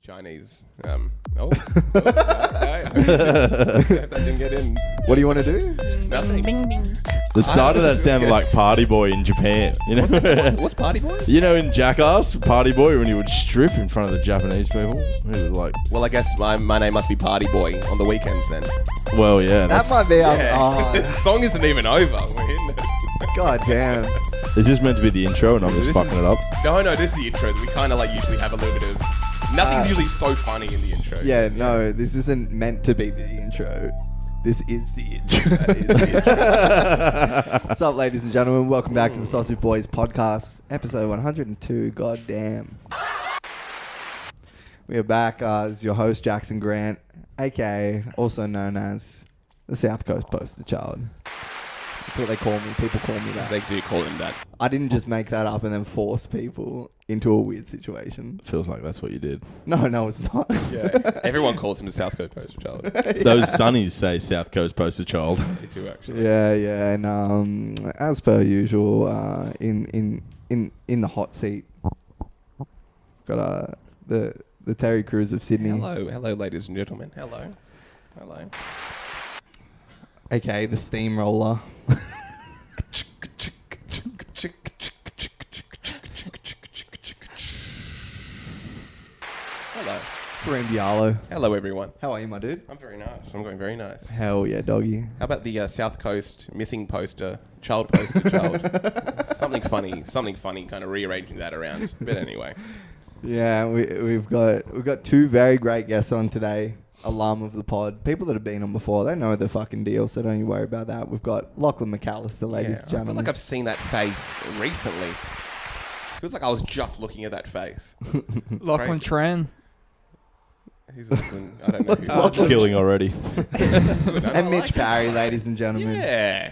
Chinese. That didn't get in. What do you want to do? Nothing. Bing, bing. The start of that sounded like Party Boy in Japan. You know, What's Party Boy? you know, in Jackass, Party Boy, when he would strip in front of the Japanese people. He was like, Well, I guess my name must be Party Boy on the weekends then. well, yeah. That might be our... The song isn't even over. We're in it. God damn. Is this meant to be the intro and I'm just This fucking is- it up? No, this is the intro. We kind of like usually have a little bit of... Nothing's usually so funny in the intro. Yeah, no, this isn't meant to be the intro. This is the intro. That is the intro. What's up, ladies and gentlemen? Welcome back to the Sausage Boys podcast, episode 102. Goddamn. We are back as your host, Jackson Grant, aka also known as the South Coast Poster Child. That's what they call me. People call me that. They do call him that. I didn't just make that up and then force people into a weird situation. Feels like that's what you did. No, it's not. Yeah. Everyone calls him the South Coast Poster Child. Those Sunnies say South Coast Poster Child. They do actually. Yeah, and as per usual, in the hot seat, got the Terry Crews of Sydney, Hello, ladies and gentlemen. Hello. aka the steamroller. Hello. Kareem Diallo. Hello, everyone. How are you, my dude? I'm very nice. I'm going very nice. Hell yeah, doggy. How about the South Coast missing poster, child poster, child? Something funny, kind of rearranging that around. But anyway. Yeah, we've got two very great guests on today. Alum of the pod. People that have been on before, they know the fucking deal, so don't you worry about that. We've got Lachlan McAllister, ladies and I feel gentlemen. like I've seen that face recently. Feels like I was just looking at that face. Lachlan crazy. Tran. He's looking, I don't know. What's who- Lachlan? Killing already. That's good. I and like Mitch that. Parry, ladies and gentlemen. Yeah.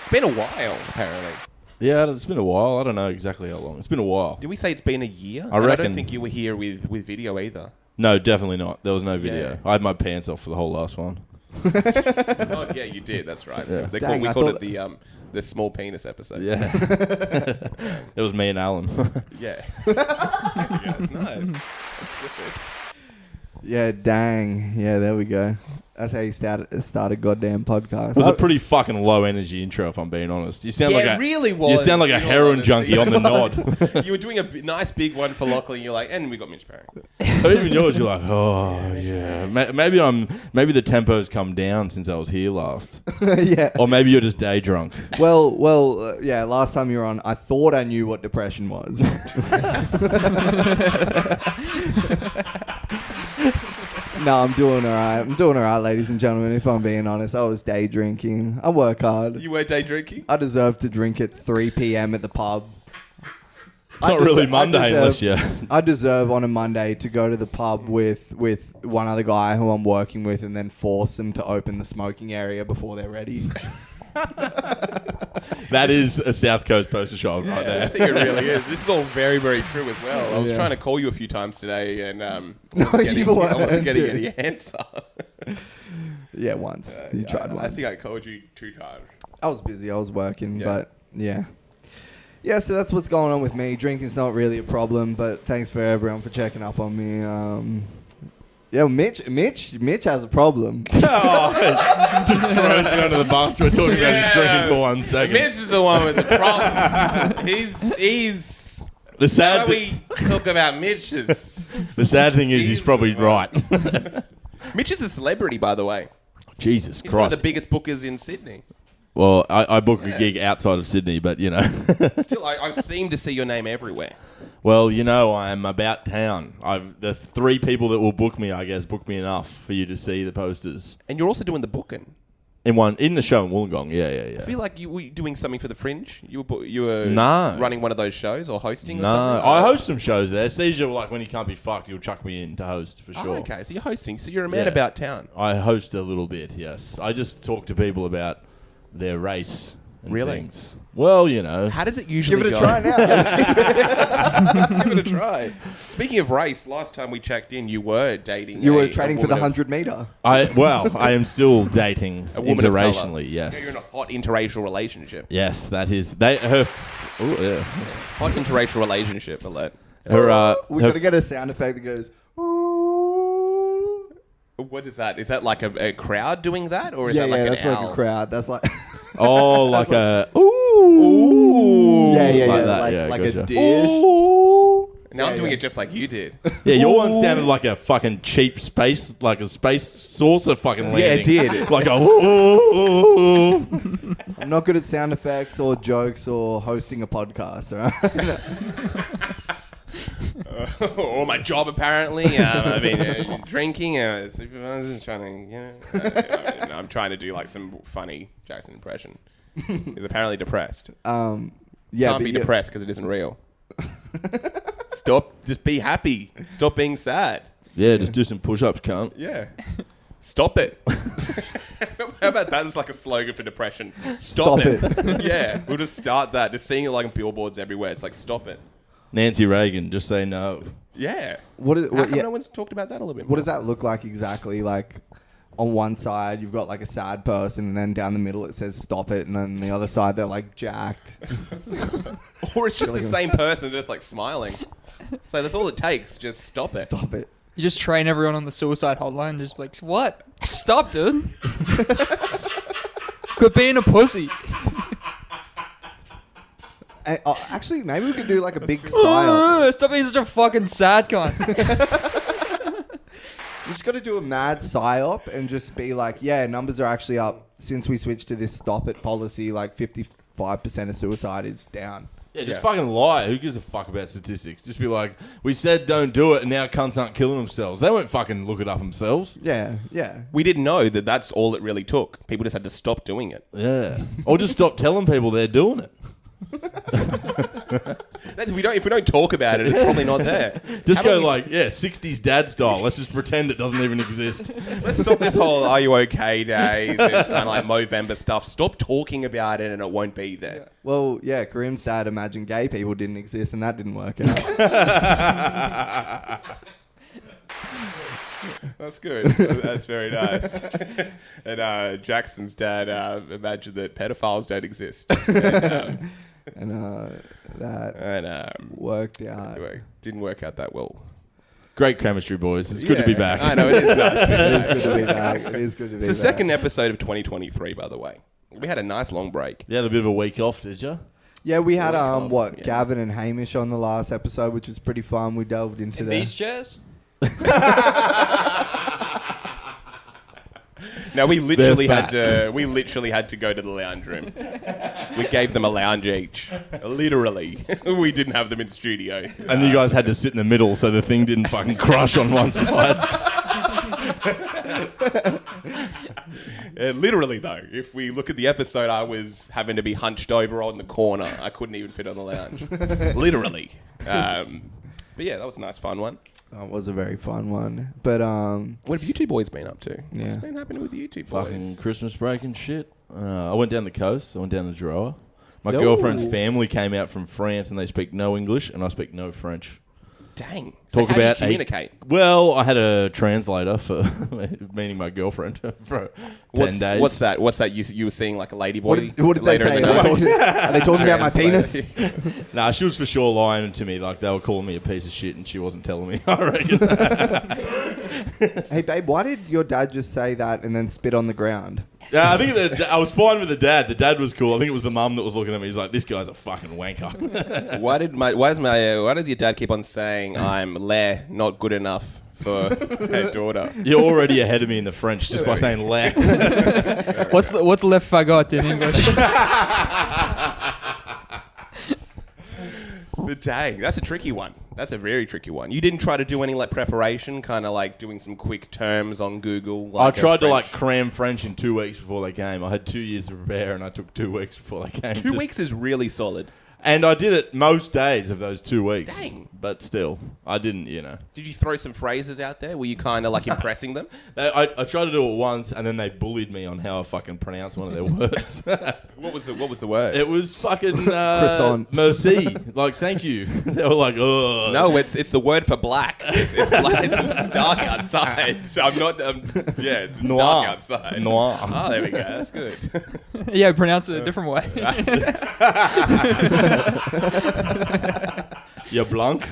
It's been a while, apparently. Yeah, it's been a while. I don't know exactly how long. It's been a while. Did we say it's been a year? I And I reckon- don't think you were here with video either. No, definitely not. There was no video. Yeah. I had my pants off for the whole last one. Oh, yeah, you did. That's right. Yeah. We Dang, I called thought- it the small penis episode. Yeah. It was me and Alan. Yeah. Yeah, that's nice. That's good. Yeah, dang. Yeah, there we go. That's how you start a goddamn podcast. It was a pretty fucking low energy intro, if I'm being honest. You sound Yeah, like it really was. You sound like a in all heroin honesty. junkie on the nod. You were doing a nice big one for Lachlan. You're like, and we got Mitch Parry. Even yours, you're like, oh yeah. Maybe the tempo's come down since I was here last, Yeah. or maybe you're just day drunk. Well, yeah, last time you were on, I thought I knew what depression was. No, I'm doing all right, ladies and gentlemen. If I'm being honest, I was day drinking. I work hard. You were day drinking? I deserve to drink at 3 p.m. at the pub. It's not really Monday unless you. I deserve on a Monday to go to the pub with one other guy who I'm working with and then force them to open the smoking area before they're ready. That is a South Coast poster child right I there. think it really is. This is all very, very true as well. I was Yeah. trying to call you a few times today, and I you wasn't getting weren't. any answer. Yeah, once. You tried once. I think I called you 2 times. I was busy. I was working, Yeah. but yeah. Yeah, so that's what's going on with me. Drinking's not really a problem, but thanks for everyone for checking up on me. Yeah, Mitch has a problem. Just throwing me under the bus. We're talking about his drinking for 1 second. Mitch is the one with the problem. he's. The sad, Now we talk about Mitch's. the sad thing is, he's probably right. Mitch is a celebrity, by the way. Jesus He's one of Christ. the biggest bookers in Sydney. Well, I book a gig outside of Sydney, but you know. Still, I seem to see your name everywhere. Well, you know, I'm about town. The 3 people that will book me, I guess, book me enough for you to see the posters. And you're also doing the booking. In the show in Wollongong, yeah. I feel like you were doing something for the Fringe. You were No. running one of those shows or hosting or No, something. I host some shows there. Caesar, like when he can't be fucked, he'll chuck me in to host for sure. Oh, okay, so you're hosting. So you're a man Yeah. about town. I host a little bit, yes. I just talk to people about their race and Really? things. Well, you know. How does it usually Give it go? a try now. Let's give it a try. Speaking of race, last time we checked in, you were dating. You were a training for the woman of- 100 meter. I am still dating A woman of colour. interracially, Yeah, yes. you're in a hot interracial relationship. Yes, that is. Her. Oh, yeah. Hot interracial relationship, Alert. We got to get a sound effect that goes. What is that? Is that like a crowd doing that, or is Yeah, that like yeah, an that's owl? like a crowd. That's like. Oh, like a ooh. Yeah, yeah, yeah. Like that, Like, yeah, like gotcha. a deer. Ooh. Now I'm Yeah, doing yeah. it just like you did. Yeah, your one sounded like a fucking cheap space, like a space saucer fucking Yeah, landing. it did. Like a ooh. I'm not good at sound effects or jokes or hosting a podcast. All right. Or my job apparently. I've been drinking. Supervisor trying to, I'm trying to do like some funny Jackson impression. He's apparently depressed. Yeah, Can't but be yeah. depressed because it isn't real. Stop. Just be happy. Stop being sad. Yeah, just do some push-ups, cunt. Yeah. Stop it. How about that as like a slogan for depression? Stop it. Yeah. We'll just start that. Just seeing it like on billboards everywhere. It's like, stop it. Nancy Reagan, just say no. Yeah. What is? How What, come yeah, no one's talked about that a little bit more? what does that look like exactly? Like, on one side you've got like a sad person, and then down the middle it says "stop it," and then the other side they're like jacked. Or it's just the same person just like smiling. So that's all it takes. Just stop it. Stop it. You just train everyone on the suicide hotline. Just like, what? Stop, dude. Quit being a pussy. Actually, maybe we could do like a big psyop. Stop being such a fucking sad cunt. We just got to do a mad psyop and just be like, yeah, numbers are actually up since we switched to this stop it policy. Like 55% of suicide is down. Yeah, just fucking lie. Who gives a fuck about statistics? Just be like, we said don't do it, and now cunts aren't killing themselves. They won't fucking look it up themselves. Yeah, yeah. We didn't know that that's all it really took. People just had to stop doing it. Yeah. Or just stop telling people they're doing it. If we don't talk about it, it's probably not there. Just How go about we- like, yeah, 60s dad style. Let's just pretend it doesn't even exist. Let's stop this whole "Are you okay?" day. This kind of like Movember stuff. Stop talking about it, and it won't be there. Well, yeah, Kareem's dad imagined gay people didn't exist, and that didn't work out. That's good. That's very nice. And Jackson's dad imagined that pedophiles don't exist. And that And worked out. anyway, didn't work out that well. Great chemistry, boys. It's good to be back. I know, it is nice. It is good to be back. It is good to be It's the back. second episode of 2023, by the way. We had a nice long break. You had a bit of a week off, did you? Yeah, we had Yeah. Gavin and Hamish on the last episode, which was pretty fun. We delved into In these chairs? Now we literally They're had to go to the lounge room. We gave them a lounge each. Literally. We didn't have them in studio. And you guys had to sit in the middle so the thing didn't fucking crush on one side. Literally though, if we look at the episode, I was having to be hunched over on the corner. I couldn't even fit on the lounge. Literally. But yeah, that was a nice fun one. That was a very fun one. But What have you two boys been up to? Yeah. What's been happening with you two boys? Fucking Christmas break and shit. I went down the coast. I went down the Droa. My Ooh. girlfriend's family came out from France and they speak no English and I speak no French. Dang. So Talk how do you about communicate. Well, I had a translator for meaning my girlfriend for 10 days. What's that? What's that? You were seeing like a lady boy what did they later say? in the Are they night? talking, are they talking about my penis? Nah, she was for sure lying to me. Like they were calling me a piece of shit and she wasn't telling me. I reckon. Hey, babe, why did your dad just say that and then spit on the ground? Yeah, I think I was fine with the dad. The dad was cool. I think it was the mum that was looking at me. He's like, "This guy's a fucking wanker." Why does your dad keep on saying I'm not good enough for her daughter? You're already ahead of me in the French just by saying "le." What's le fagot in English? But dang, that's a tricky one. That's a very tricky one. You didn't try to do any like preparation, kind of like doing some quick terms on Google. I Like tried to French- like cram French in 2 weeks before they came. I had 2 years to prepare, and I took 2 weeks before they came. 2 weeks is really solid. And I did it most days of those 2 weeks. Dang. But still, I didn't, Did you throw some phrases out there? Were you kind of like impressing them? I tried to do it once, and then they bullied me on how I fucking pronounced one of their words. What was the word? It was fucking Croissant. Merci. Like, thank you. They were like, oh. No, it's the word for black. It's black. It's dark outside. So I'm not. It's Noir. dark outside. Noir. Oh, there we go. That's good. Yeah, pronounce it a different way. You blunk.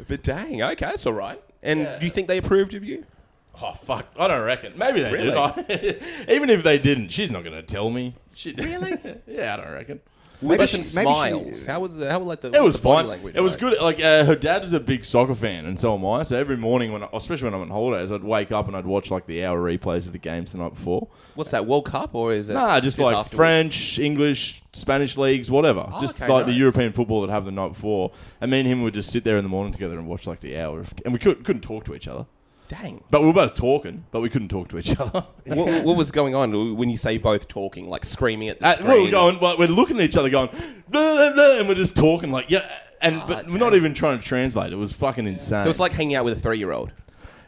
But dang, okay, that's all right. And do you think they approved of you? Oh, fuck. I don't reckon. Maybe they Really? did. Even if they didn't, she's not going to tell me. Really? Yeah, I don't reckon. Maybe some maybe smiles. How was the It was body fun. language It was like? good. Like her dad is a big soccer fan, and so am I. So every morning, especially when I'm on holidays, I'd wake up and I'd watch like the hour replays of the games the night before. What's that, World Cup or is it? Nah, just like afterwards? French, English, Spanish leagues, whatever. Oh, Just okay, like the nice. European football that have the night before. And me and him would just sit there in the morning together and watch like the hour, and we couldn't talk to each other. Dang. But we were both talking, but we couldn't talk to each other. What was going on when you say both talking, like screaming at the Well, screen? we're looking at each other going, blah, blah, blah, and we're just talking like, yeah. But we're not damn. even trying to translate. It was fucking insane. So it's like hanging out with a 3-year-old.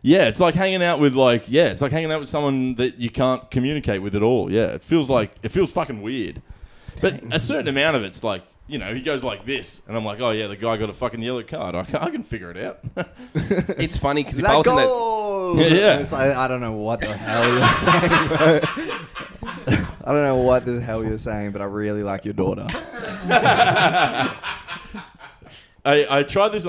Yeah, it's like hanging out with it's like hanging out with someone that you can't communicate with at all. Yeah, it feels fucking weird. But a certain amount of it's like, he goes like this, and I'm like, oh yeah, the guy got a fucking yellow card. I can figure it out. It's funny because if That I was in that, goal! Yeah. It's like, I don't know what the hell you're saying, bro. I don't know what the hell you're saying, but I really like your daughter. I tried this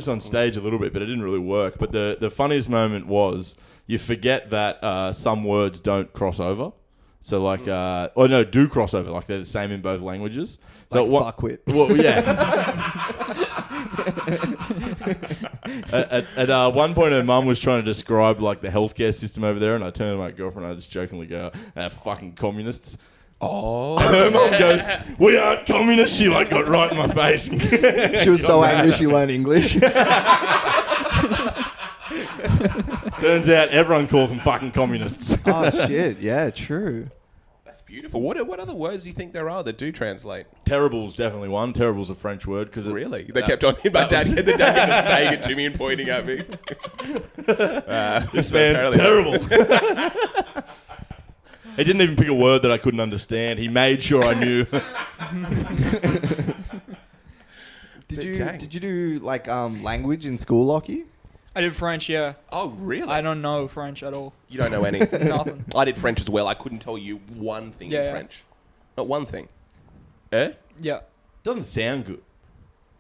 on stage a little bit, but it didn't really work. But the funniest moment was you forget that some words don't cross over. So like, do cross over. Like they're the same in both languages. So Like fuckwit. Well, yeah. at one point, her mum was trying to describe like the healthcare system over there, and I turned to my girlfriend and I just jokingly go, fucking communists. oh, Her mum goes, we aren't communists. She like got right in my face. She was so angry she learned English. Turns out everyone calls them fucking communists. Oh, shit. Yeah, true. that's beautiful. What other words do you think there are that do translate? Terrible's definitely one. Terrible's a French word because Really? They kept on. The dad kept saying it to me and pointing at me. this man's terrible. He didn't even pick a word that I couldn't understand. He made sure I knew. Did you do like language in school, Lachie? I did French, yeah. Oh, really? I don't know French at all. You don't know any? Nothing. I did French as well. I couldn't tell you one thing in Yeah. French. Not one thing. Eh? Yeah. Doesn't sound good.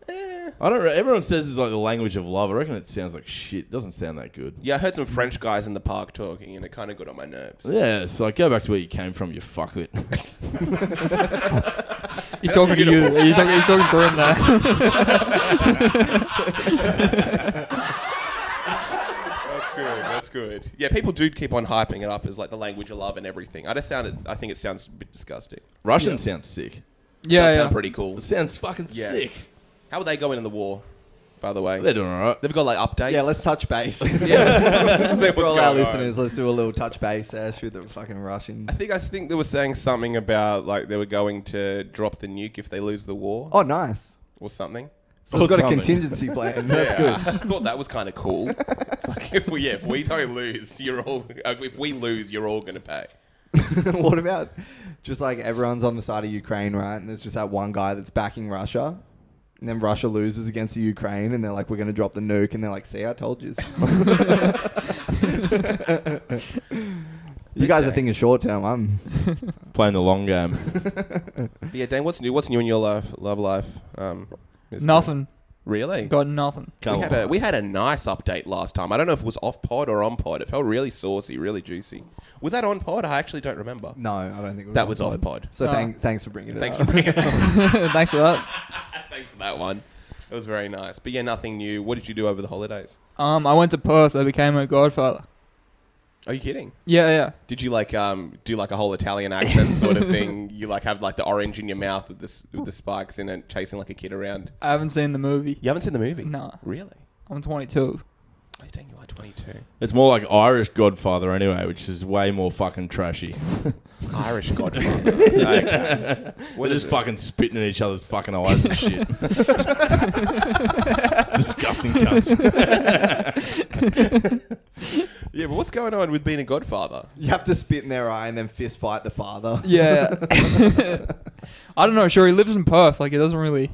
I don't. Everyone says it's like the language of love. I reckon it sounds like shit. It doesn't sound that good. Yeah, I heard some French guys in the park talking, and it kind of got on my nerves. Yeah, it's like go back to where you came from. You fuckwit. He's talking to you. He's talking to him there. That's good. That's good. Yeah, people do keep on hyping it up as like the language of love and everything. I think it sounds a bit disgusting. Russian sounds sick. Yeah, Does yeah. sound pretty cool. It sounds fucking Yeah. sick. How are they going in the war, by the way? They're doing all right. They've got like updates. Yeah, let's touch base. Yeah. Let's see For what's all our going on. listeners, let's do a little touch base through the fucking Russians. I think they were saying something about like they were going to drop the nuke if they lose the war Oh, nice. or something. So we've got something. a contingency plan. That's Yeah, good. I thought that was kind of cool. It's like if we don't lose, if we lose, you're all gonna pay. What about just like everyone's on the side of Ukraine, right? And there's just that one guy that's backing Russia. And then Russia loses against the Ukraine, and they're like, we're going to drop the nuke. And they're like, see, I told you. You guys are thinking short term. I'm Playing the long game. Yeah, Dan, what's new? What's new in your love life? Mr. Nothing. Really? Got nothing. We had a nice update last time. I don't know if it was off pod or on pod. It felt really saucy, really juicy. Was that on pod? I actually don't remember. No, I don't think it was That was off pod. So Oh. thanks for bringing it Thanks up. for bringing it up. Thanks for that. Thanks for that one. It was very nice. But yeah, nothing new. What did you do over the holidays? I went to Perth. I became a godfather. Are you kidding? Yeah, yeah. Did you like do like a whole Italian accent sort of thing? You like have like the orange in your mouth with the spikes in it, chasing like a kid around. I haven't seen the movie. You haven't seen the movie? No. Really? I'm 22. Oh, dang, you are 22. It's more like Irish Godfather anyway, which is way more fucking trashy. Irish Godfather. Okay. We're just fucking spitting in each other's fucking eyes and shit. Disgusting cunts. Yeah, but what's going on with being a godfather? You have to spit in their eye and then fist fight the father. Yeah. I don't know. Sure, he lives in Perth. Like, it doesn't really...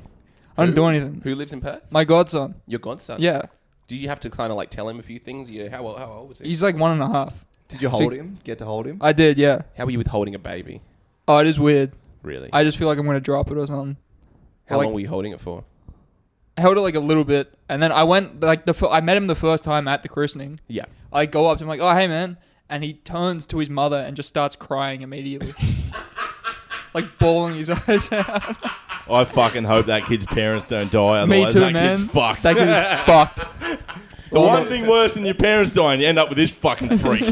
I don't do anything. Who lives in Perth? My godson. Your godson? Yeah. Do you have to kind of like tell him a few things? Yeah. How old was he? He's like 1.5. Did you So- hold him? Get to hold him? I did, yeah. How are you with holding a baby? Oh, it is weird. Really? I just feel like I'm going to drop it or something. How like- long were you holding it for? held it like a little bit, and then I went like I met him the first time at the christening. Yeah. I go up to him like, "Oh, hey man," and he turns to his mother and just starts crying immediately, like bawling his eyes out. I fucking hope that kid's parents don't die. Me Otherwise, too, that man. kid's fucked. That kid is fucked. The one thing worse than your parents dying, you end up with this fucking freak.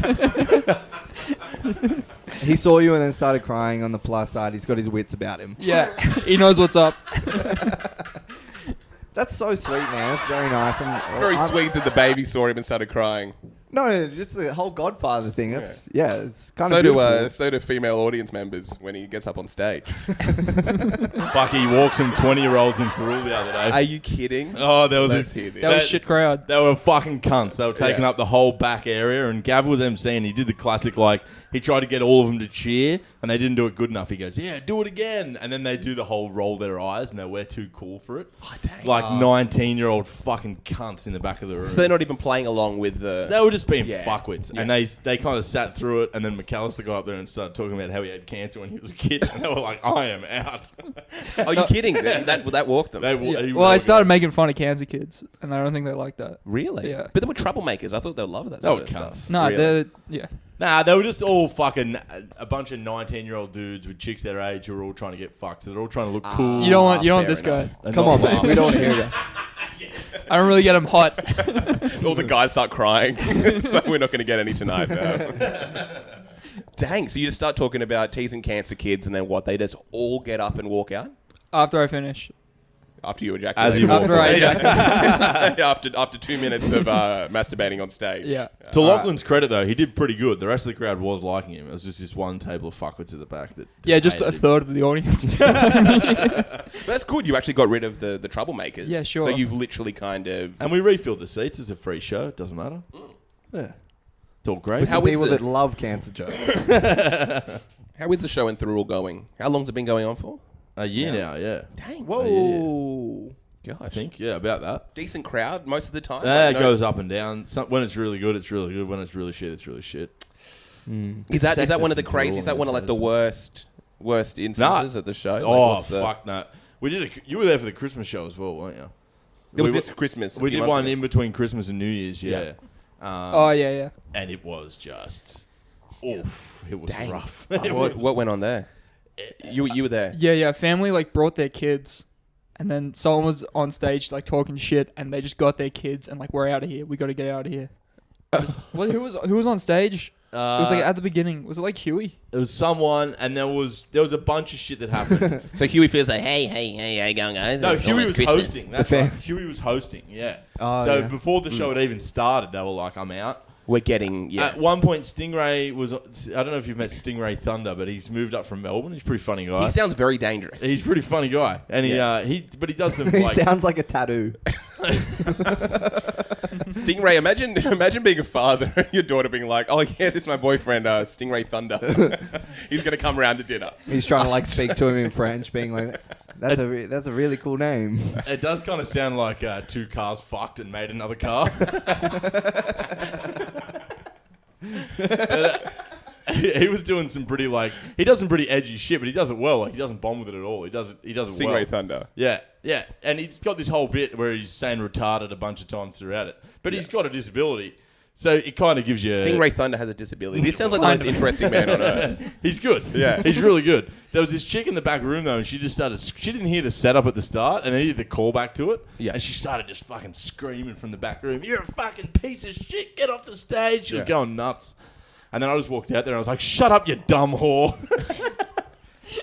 He saw you and then started crying. On the plus side, he's got his wits about him. Yeah, he knows what's up. That's so sweet, man. That's very nice. It's very sweet that the baby saw him and started crying. No, just the whole Godfather thing. That's it's kind So of beautiful. so do female audience members when he gets up on stage. Fuck, he walked some 20-year-olds in Thurul the other day. Are you kidding? Oh, there was Let's hear this. That was shit crowd. They were fucking cunts. They were taking Yeah. up the whole back area, and Gav was emceeing. He did the classic, like, he tried to get all of them to cheer, and they didn't do it good enough. He goes, yeah, do it again. And then they do the whole roll their eyes, and we're too cool for it. Oh, dang. Like 19-year-old fucking cunts in the back of the room. So they're not even playing along with the... They were just being Yeah. fuckwits. Yeah. And they kind of sat through it, and then McAllister got up there and started talking about how he had cancer when he was a kid. And they were like, I am out. Are you kidding? That walked them. Yeah. Well, I started making fun of cancer kids, and I don't think they like that. Really? Yeah. But they were troublemakers. I thought they'd love that They sort were of cunts. stuff. No, Really? they're yeah. Nah, they were just all fucking a bunch of 19-year-old dudes with chicks their age who were all trying to get fucked. So they're all trying to look cool. You don't want fair this guy. enough. and Come not on, man. laugh. We don't want to hear that. I don't really get him hot. All the guys start crying. So we're not going to get any tonight. No. Dang. So you just start talking about teasing cancer kids, and then what? They just all get up and walk out? After I finish. After you ejaculate? As you walk After I away. ejaculate. after 2 minutes of masturbating on stage. Yeah. To Lachlan's credit, though, he did pretty good. The rest of the crowd was liking him. It was just this one table of fuckwits at the back that Yeah, just a hated him. third of the audience. That's good. You actually got rid of the troublemakers. Yeah, sure. So you've literally kind of... And we refilled the seats. It's a free show. It doesn't matter. Yeah. It's all great. With How some is people the- that love cancer jokes. How is the show in Thurul going? How long's it been going on for? A year now, yeah. Dang. Whoa. Gosh. I think, yeah, about that. Decent crowd most of the time. It goes up and down. When it's really good, it's really good. When it's really shit, it's really shit. Is that one of the Sexist crazy? Is that one of like the worst instances at the show? Like, Oh, what's the- fuck no. You were there for the Christmas show as well, weren't you? It was We this Christmas. a We few did months one ago. in between Christmas and New Year's, yeah. Yeah. Oh, yeah. And it was just, oof, it was Dang. rough. What went on there? You were there. Yeah. Family like brought their kids, and then someone was on stage like talking shit, and they just got their kids and like, we're out of here. We got to get out of here. Who was on stage? It was like at the beginning. Was it like Huey? It was someone, and there was a bunch of shit that happened. So Huey feels like, hey, how you going, guys? No, It's Huey almost was Christmas. hosting. That's The fan- right. Huey was hosting, yeah. Oh, so yeah. before the show had even started, they were like, I'm out. We're getting At one point, Stingray was... I don't know if you've met Stingray Thunder, but he's moved up from Melbourne. He's a pretty funny guy. He sounds very dangerous. He's a pretty funny guy. And Yeah. he does some, He like... sounds like a tattoo. Stingray. Imagine being a father and your daughter being like, oh yeah, this is my boyfriend, Stingray Thunder. He's gonna come round to dinner. He's trying to like speak to him in French, being like, "That's a really cool name." It does kind of sound like two cars fucked and made another car. He was doing some pretty he does some pretty edgy shit, but he does it well. Like he doesn't bomb with it at all. He does it Stingray well. Thunder. Yeah, and he's got this whole bit where he's saying retarded a bunch of times throughout it, but he's got a disability, so it kind of gives you. Stingray Thunder has a disability. This sounds like the most interesting man on earth. He's good. Yeah. He's really good. There was this chick in the back room, though, and she didn't hear the setup at the start, and then he did the callback to it. Yeah. And she started just fucking screaming from the back room, "You're a fucking piece of shit. Get off the stage." She was going nuts. And then I just walked out there and I was like, "Shut up, you dumb whore."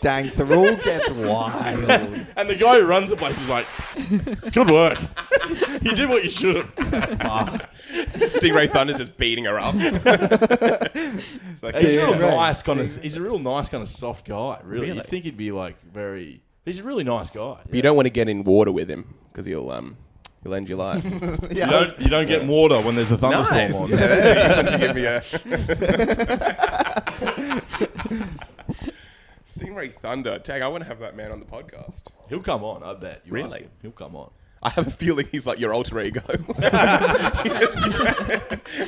Dang, Thurul gets wild. And the guy who runs the place was like, "Good work. You did what you should have." Stingray Thunder's just beating her up. It's like, He's a real Right. nice kind of. He's a real nice kind of soft guy. Really, Really? you'd think he'd be like very. He's a really nice guy. But you don't want to get in water with him because he'll end your life. You don't get water when there's a thunderstorm on. Yeah, give me a Stingray Thunder. Tag, I want to have that man on the podcast. He'll come on. I bet. You ask Really? him. He'll come on. I have a feeling he's like your alter ego.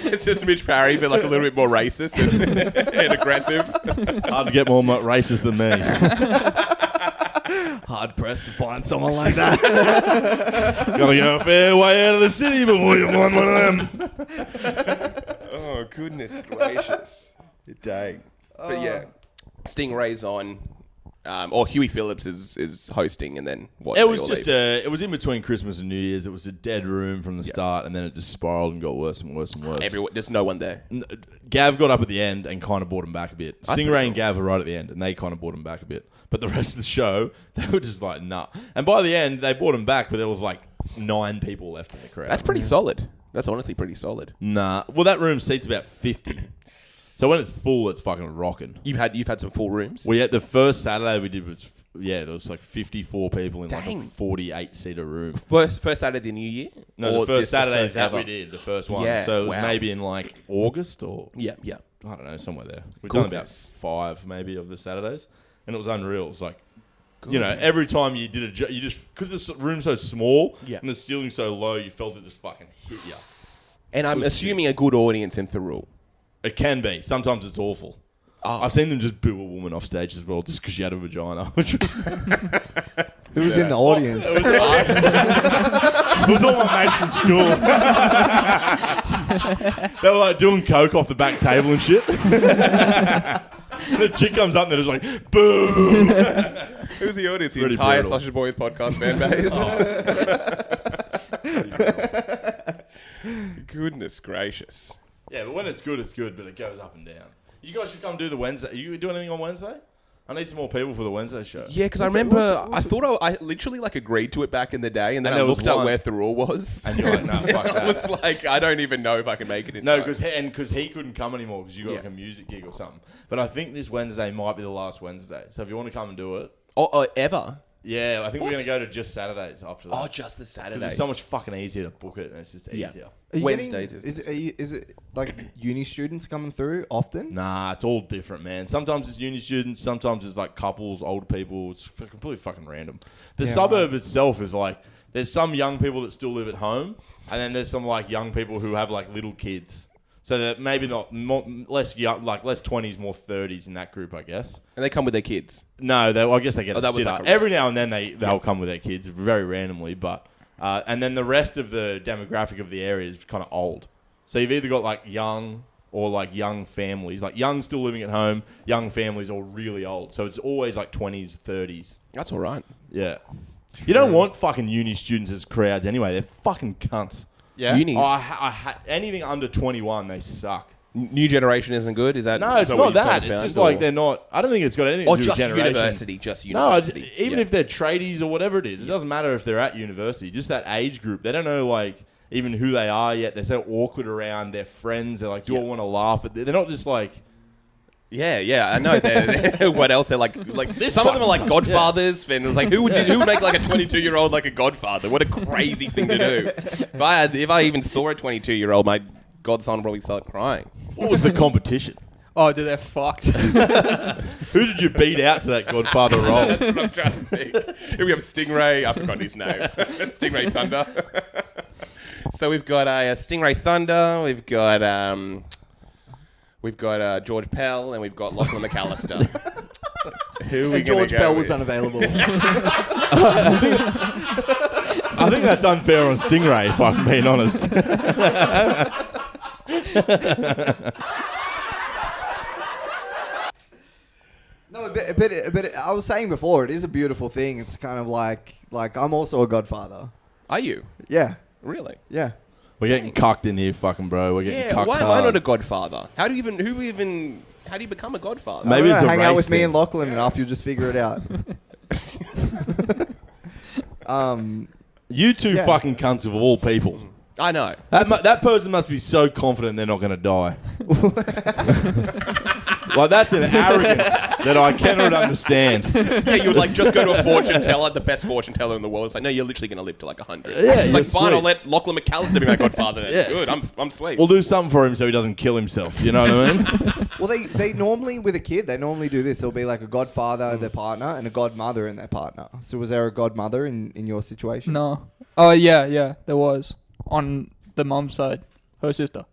It's just Mitch Parry, but like a little bit more racist and aggressive. Hard to get more racist than me. Hard pressed to find someone like that. Gotta go a fair way out of the city before you find one of them. Oh, goodness gracious. Dang. But yeah, Stingray's on. Or Huey Phillips is hosting, and then what? It was just it was in between Christmas and New Year's. It was a dead room from the start, and then it just spiraled and got worse and worse and worse. There's no one there. Gav got up at the end and kind of brought him back a bit. Stingray and Gav were right at the end, and they kind of brought him back a bit. But the rest of the show, they were just like, nah. And by the end, they brought him back, but there was like 9 people left in the crowd. That's pretty solid. That's honestly pretty solid. Nah. Well, that room seats about 50. So when it's full, it's fucking rocking. You've had some full rooms? We had the first Saturday we did was, there was like 54 people in like a Dang. 48-seater room. First Saturday of the New Year? No, Or the first just Saturday first that ever? we did, the first one. Yeah, So it was wow. maybe in like August or, Yeah. I don't know, somewhere there. We've done about Goodness. 5 maybe of the Saturdays. And it was unreal. It was like, Goodness. every time you did you just, because the room's so small Yeah. and the ceiling's so low, you felt it just fucking hit you. And I'm assuming a good audience in Thurul. It can be. Sometimes it's awful. Oh. I've seen them just boo a woman off stage as well, just because she had a vagina, which was... Who was in the audience? It was all my mates from school. They were like doing coke off the back table and shit. The chick comes up and they're just like, boom. Who's the audience? The Pretty entire brutal. Sausage Boys podcast fan base. Goodness gracious. Yeah, but when it's good, but it goes up and down. You guys should come do the Wednesday. Are you doing anything on Wednesday? I need some more people for the Wednesday show. Yeah, because I remember I thought I literally like agreed to it back in the day, and then And I there was looked up one- where Thurul was. And you're like, nah, fuck I that. was like, I don't even know if I can make it in No, time. because he couldn't come anymore because you got like a music gig or something. But I think this Wednesday might be the last Wednesday. So if you want to come and do it, ever? yeah, I think we're What? going to go to just Saturdays after that. Oh, just the Because Saturdays. it's so much fucking easier to book it and it's just Yeah. easier. Are you Wednesdays getting- is it like uni students coming through often? Nah, it's all different, man. Sometimes it's uni students, sometimes it's like couples, old people. It's completely fucking random. The Yeah, suburb itself is like, there's some young people that still live at home, and then there's some like young people who have like little kids. So that maybe not less young, like less 20s, more 30s in that group, I guess. And they come with their kids. No, I guess they get a that was sitter. like a- Every now and then they'll come with their kids, very randomly. But and then the rest of the demographic of the area is kind of old. So you've either got like young or like young families, like young still living at home, young families or really old. So it's always like 20s, 30s. That's all right. Yeah. You don't want fucking uni students as crowds anyway. They're fucking cunts. Yeah. Unis. Anything under 21, they suck. New generation isn't good. Is that? No, is it's that what not you've that. kind It's of found, just or- like they're not. I don't think it's got anything to Or do just with generation. university. Just No, university. even Yeah. if they're tradies or whatever it is, it doesn't matter if they're at university. Just that age group, they don't know like even who they are yet. They're so awkward around their friends. They're like, do I want to laugh? They're not just like. Yeah, I know. What else? They're like some of them are like godfathers, and it's like who would make like a 22-year-old like a godfather? What a crazy thing to do. If I even saw a 22-year-old, my godson would probably start crying. What was the competition? Oh, dude, they're fucked. Who did you beat out to that godfather role? That's what I'm trying to think. Here we have Stingray. I forgot his name. Stingray Thunder. So we've got a Stingray Thunder. We've got George Pell, and we've got Lachlan McAllister. Who are we And George gonna go Bell was with? unavailable. I think that's unfair on Stingray, if I'm being honest. No, but I was saying before, it is a beautiful thing. It's kind of like I'm also a godfather. Are you Yeah, really? yeah. We're getting cucked in here, fucking bro. We're getting Yeah. cucked Why am I hard. not a godfather? How do you become a godfather? Maybe I don't it's know, a hang out race with me thing. and Lachlan enough, you'll just figure it out. You two Yeah. fucking cunts of all people. I know. That person must be so confident they're not going to die. Like, that's an arrogance that I cannot understand. Yeah, you would like just go to a fortune teller, the best fortune teller in the world. It's like, no, you're literally going to live to like 100. Yeah, it's like, you're fine, I'll sweet. let Lachlan McAllister be my godfather then. Yeah. Good, I'm sweet. We'll do something for him so he doesn't kill himself. You know what I mean? Well, they normally, with a kid, they normally do this. There'll be like a godfather and their partner and a godmother and their partner. So was there a godmother in your situation? No. Oh, yeah, there was. On the mum's side. Her sister.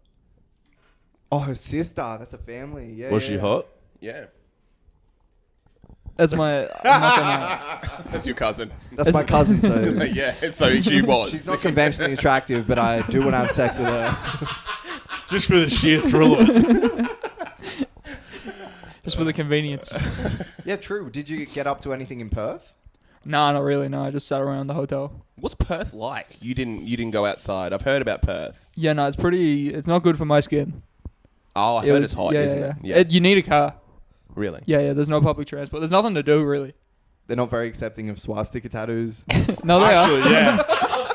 Oh, her sister. That's a family. Yeah. Was she hot? Yeah. That's my. I'm not gonna. That's your cousin. That's my cousin, so Yeah, so she was. she's not conventionally attractive, but I do want to have sex with her. Just for the sheer thrill of it. Just for the convenience. Yeah, true. Did you get up to anything in Perth? Nah, not really. No, I just sat around the hotel. What's Perth like? You didn't go outside. I've heard about Perth. Yeah, no, it's pretty. It's not good for my skin. Oh, I heard it's hot, isn't it? Yeah. You need a car. Really? Yeah. There's no public transport. There's nothing to do really. They're not very accepting of swastika tattoos. No, they Actually, are. yeah.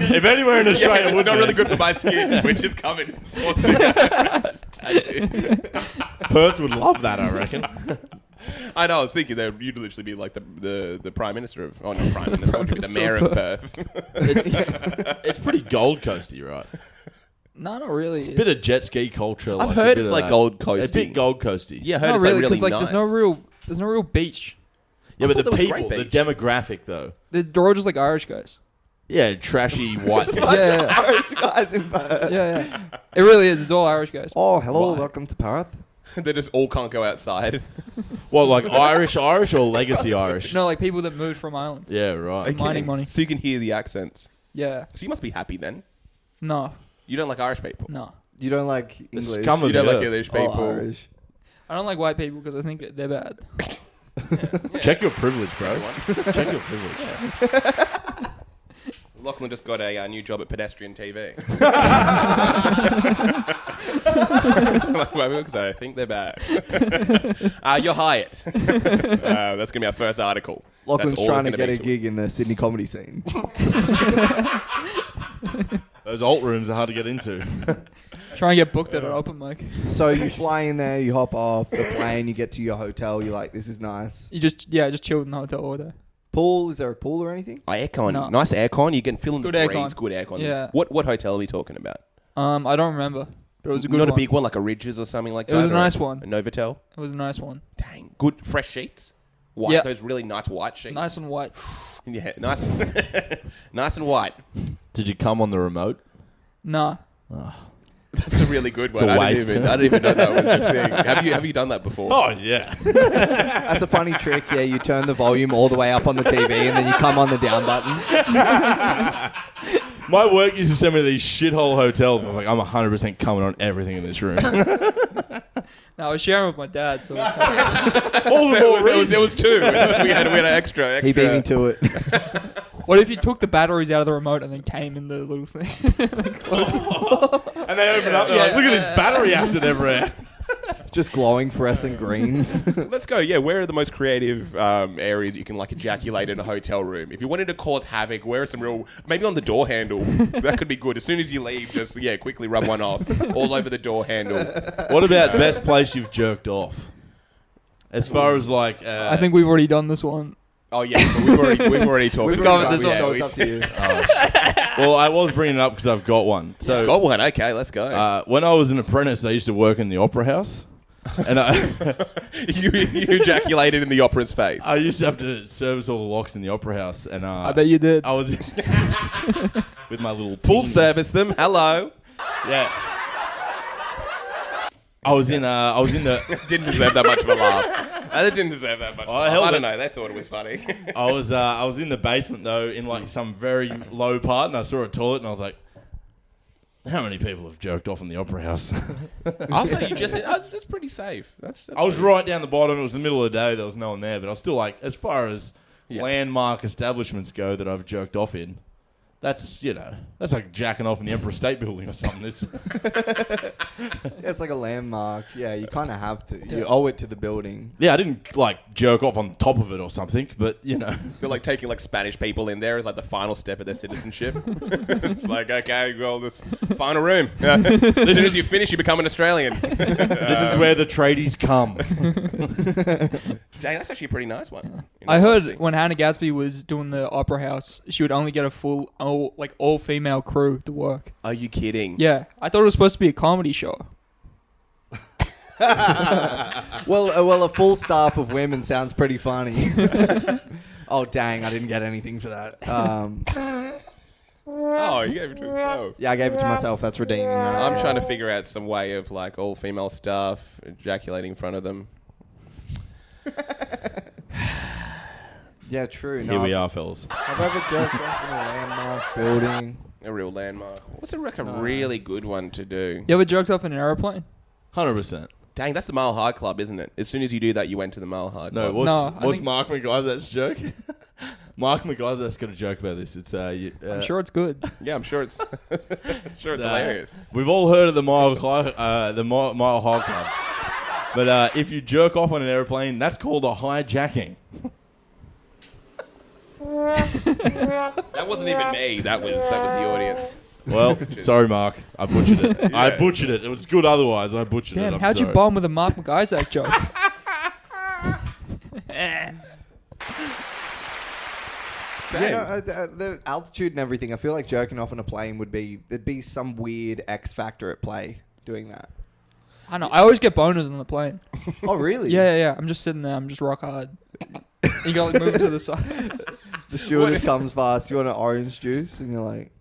If anywhere in Australia it's would not be. really good for my skin, which is covered in swastika tattoos. Perth would love that, I reckon. I know. I was thinking that you'd literally be like the prime minister of, oh, not prime minister, would be the mayor of Perth. It's pretty Gold Coasty, right? No, not really. Bit of jet ski culture. I've a heard bit it's of like that. Gold A Coasty. bit Gold Coasty. Yeah, I heard not it's really, like really like nice. there's no real beach. Yeah, but thought the there was people, great the beach. demographic, though. They're all just like Irish guys. Yeah, trashy white. Yeah. Irish guys in Perth. Yeah. It really is. It's all Irish guys. Oh, hello. Why? Welcome to Perth. They just all can't go outside. What, like Irish or legacy Irish? No, like people that moved from Ireland. Yeah, right. Mining money. So you can hear the accents. Yeah. So you must be happy then. No. You don't like Irish people. No. You don't like It's English. come You with don't the like earth. English or people. Irish. I don't like white people because I think they're bad. Check your privilege, bro. Check your privilege. Lachlan just got a new job at Pedestrian TV. Because I think they're bad. You're hired. That's going to be our first article. Lachlan's That's all trying to it's get gonna a be. gig in the Sydney comedy scene. Those alt rooms are hard to get into. Try and get booked at an open mic. So you fly in there, you hop off the plane, you get to your hotel, you're like, this is nice. You just chilled in the hotel all day. Pool? Is there a pool or anything? Oh, aircon. No. Nice aircon. You can feel in Good the aircon. breeze. Good aircon. Yeah. What hotel are we talking about? I don't remember, but it was a good Not one. a big one like a Ridges or something like It that. was a or nice one. A Novotel. It was a nice one. Dang. Good fresh sheets. White. Yeah. Those really nice white sheets. Nice and white. Yeah. Nice. Nice and white. Did you come on the remote? Nah. That's a really good It's one. a I waste. didn't even know that was a thing. Have you done that before? Oh, yeah. That's a funny trick. Yeah, you turn the volume all the way up on the TV and then you come on the down button. My work used to send me to these shithole hotels. I was like, I'm 100% coming on everything in this room. No, I was sharing with my dad, so it was kind of All the more it was two. we had an extra. He beat me to it. What if you took the batteries out of the remote and then came in the little thing? And they open up, they're like, look at this battery acid everywhere. Just glowing fluorescent green. Let's go. Yeah, where are the most creative areas you can like ejaculate in a hotel room? If you wanted to cause havoc, where are some real? Maybe on the door handle. That could be good. As soon as you leave, just quickly rub one off all over the door handle. What about best place you've jerked off? As far as like... I think we've already done this one. Oh yeah, but we've already talked. We've about covered this one, so we- it's up to you. Well, I was bringing it up because I've got one. So Got one. Okay, let's go. when I was an apprentice, I used to work in the opera house. And you ejaculated in the opera's face. I used to have to service all the locks in the opera house. And I bet you did. I was with my little Full ping. service them. Hello. Yeah. I was in the Didn't deserve that much of a laugh. They didn't deserve that much. I held I it. don't know. They thought it was funny. I was in the basement though, in like some very low part, and I saw a toilet, and I was like, "How many people have jerked off in the opera house?" Also, you just that's pretty safe. That's I was right down the bottom. It was the middle of the day. There was no one there, but I was still like, as far as landmark establishments go that I've jerked off in, that's that's like jacking off in the Empire State Building or something. It's Yeah, it's like a landmark. Yeah, you kind of have to. You owe it to the building. I didn't like jerk off on top of it or something, but They're like taking like Spanish people in there as like the final step of their citizenship. It's like, okay, well, this final room. As soon as you finish, you become an Australian. this is where the tradies come. Dang, that's actually a pretty nice one. I heard when Hannah Gadsby was doing the opera house, she would only get a full, all female crew to work. Are you kidding? Yeah, I thought it was supposed to be a comedy show. Well, a full staff of women sounds pretty funny. Oh, dang, I didn't get anything for that. Oh, you gave it to yourself. Yeah, I gave it to myself. That's redeeming. Right? I'm trying to figure out some way of like all female staff ejaculating in front of them. Yeah, true. Here we are, fellas. Have I ever jerked off in a landmark building? A real landmark. What's a really good one to do? You ever jerked off in an aeroplane? 100%. Dang, that's the Mile High Club, isn't it? As soon as you do that, you went to the Mile High No, Club. what's think- Mark McGuire's joke? Mark McGuire's got a joke about this. It's I'm sure it's good. Yeah, I'm sure it's hilarious. We've all heard of the Mile High Club, but if you jerk off on an airplane, that's called a hijacking. That wasn't even me. That was the audience. Well, sorry, Mark. I butchered it. I butchered it. It was good otherwise. I butchered it. Damn, I'm how'd you sorry. bomb with a Mark McGuire joke? The altitude and everything. I feel like jerking off on a plane there'd be some weird X factor at play doing that. I know. I always get boners on the plane. Oh, really? Yeah. I'm just sitting there. I'm just rock hard. You got like moving to the side. The stewardess comes fast. You want an orange juice, and you're like,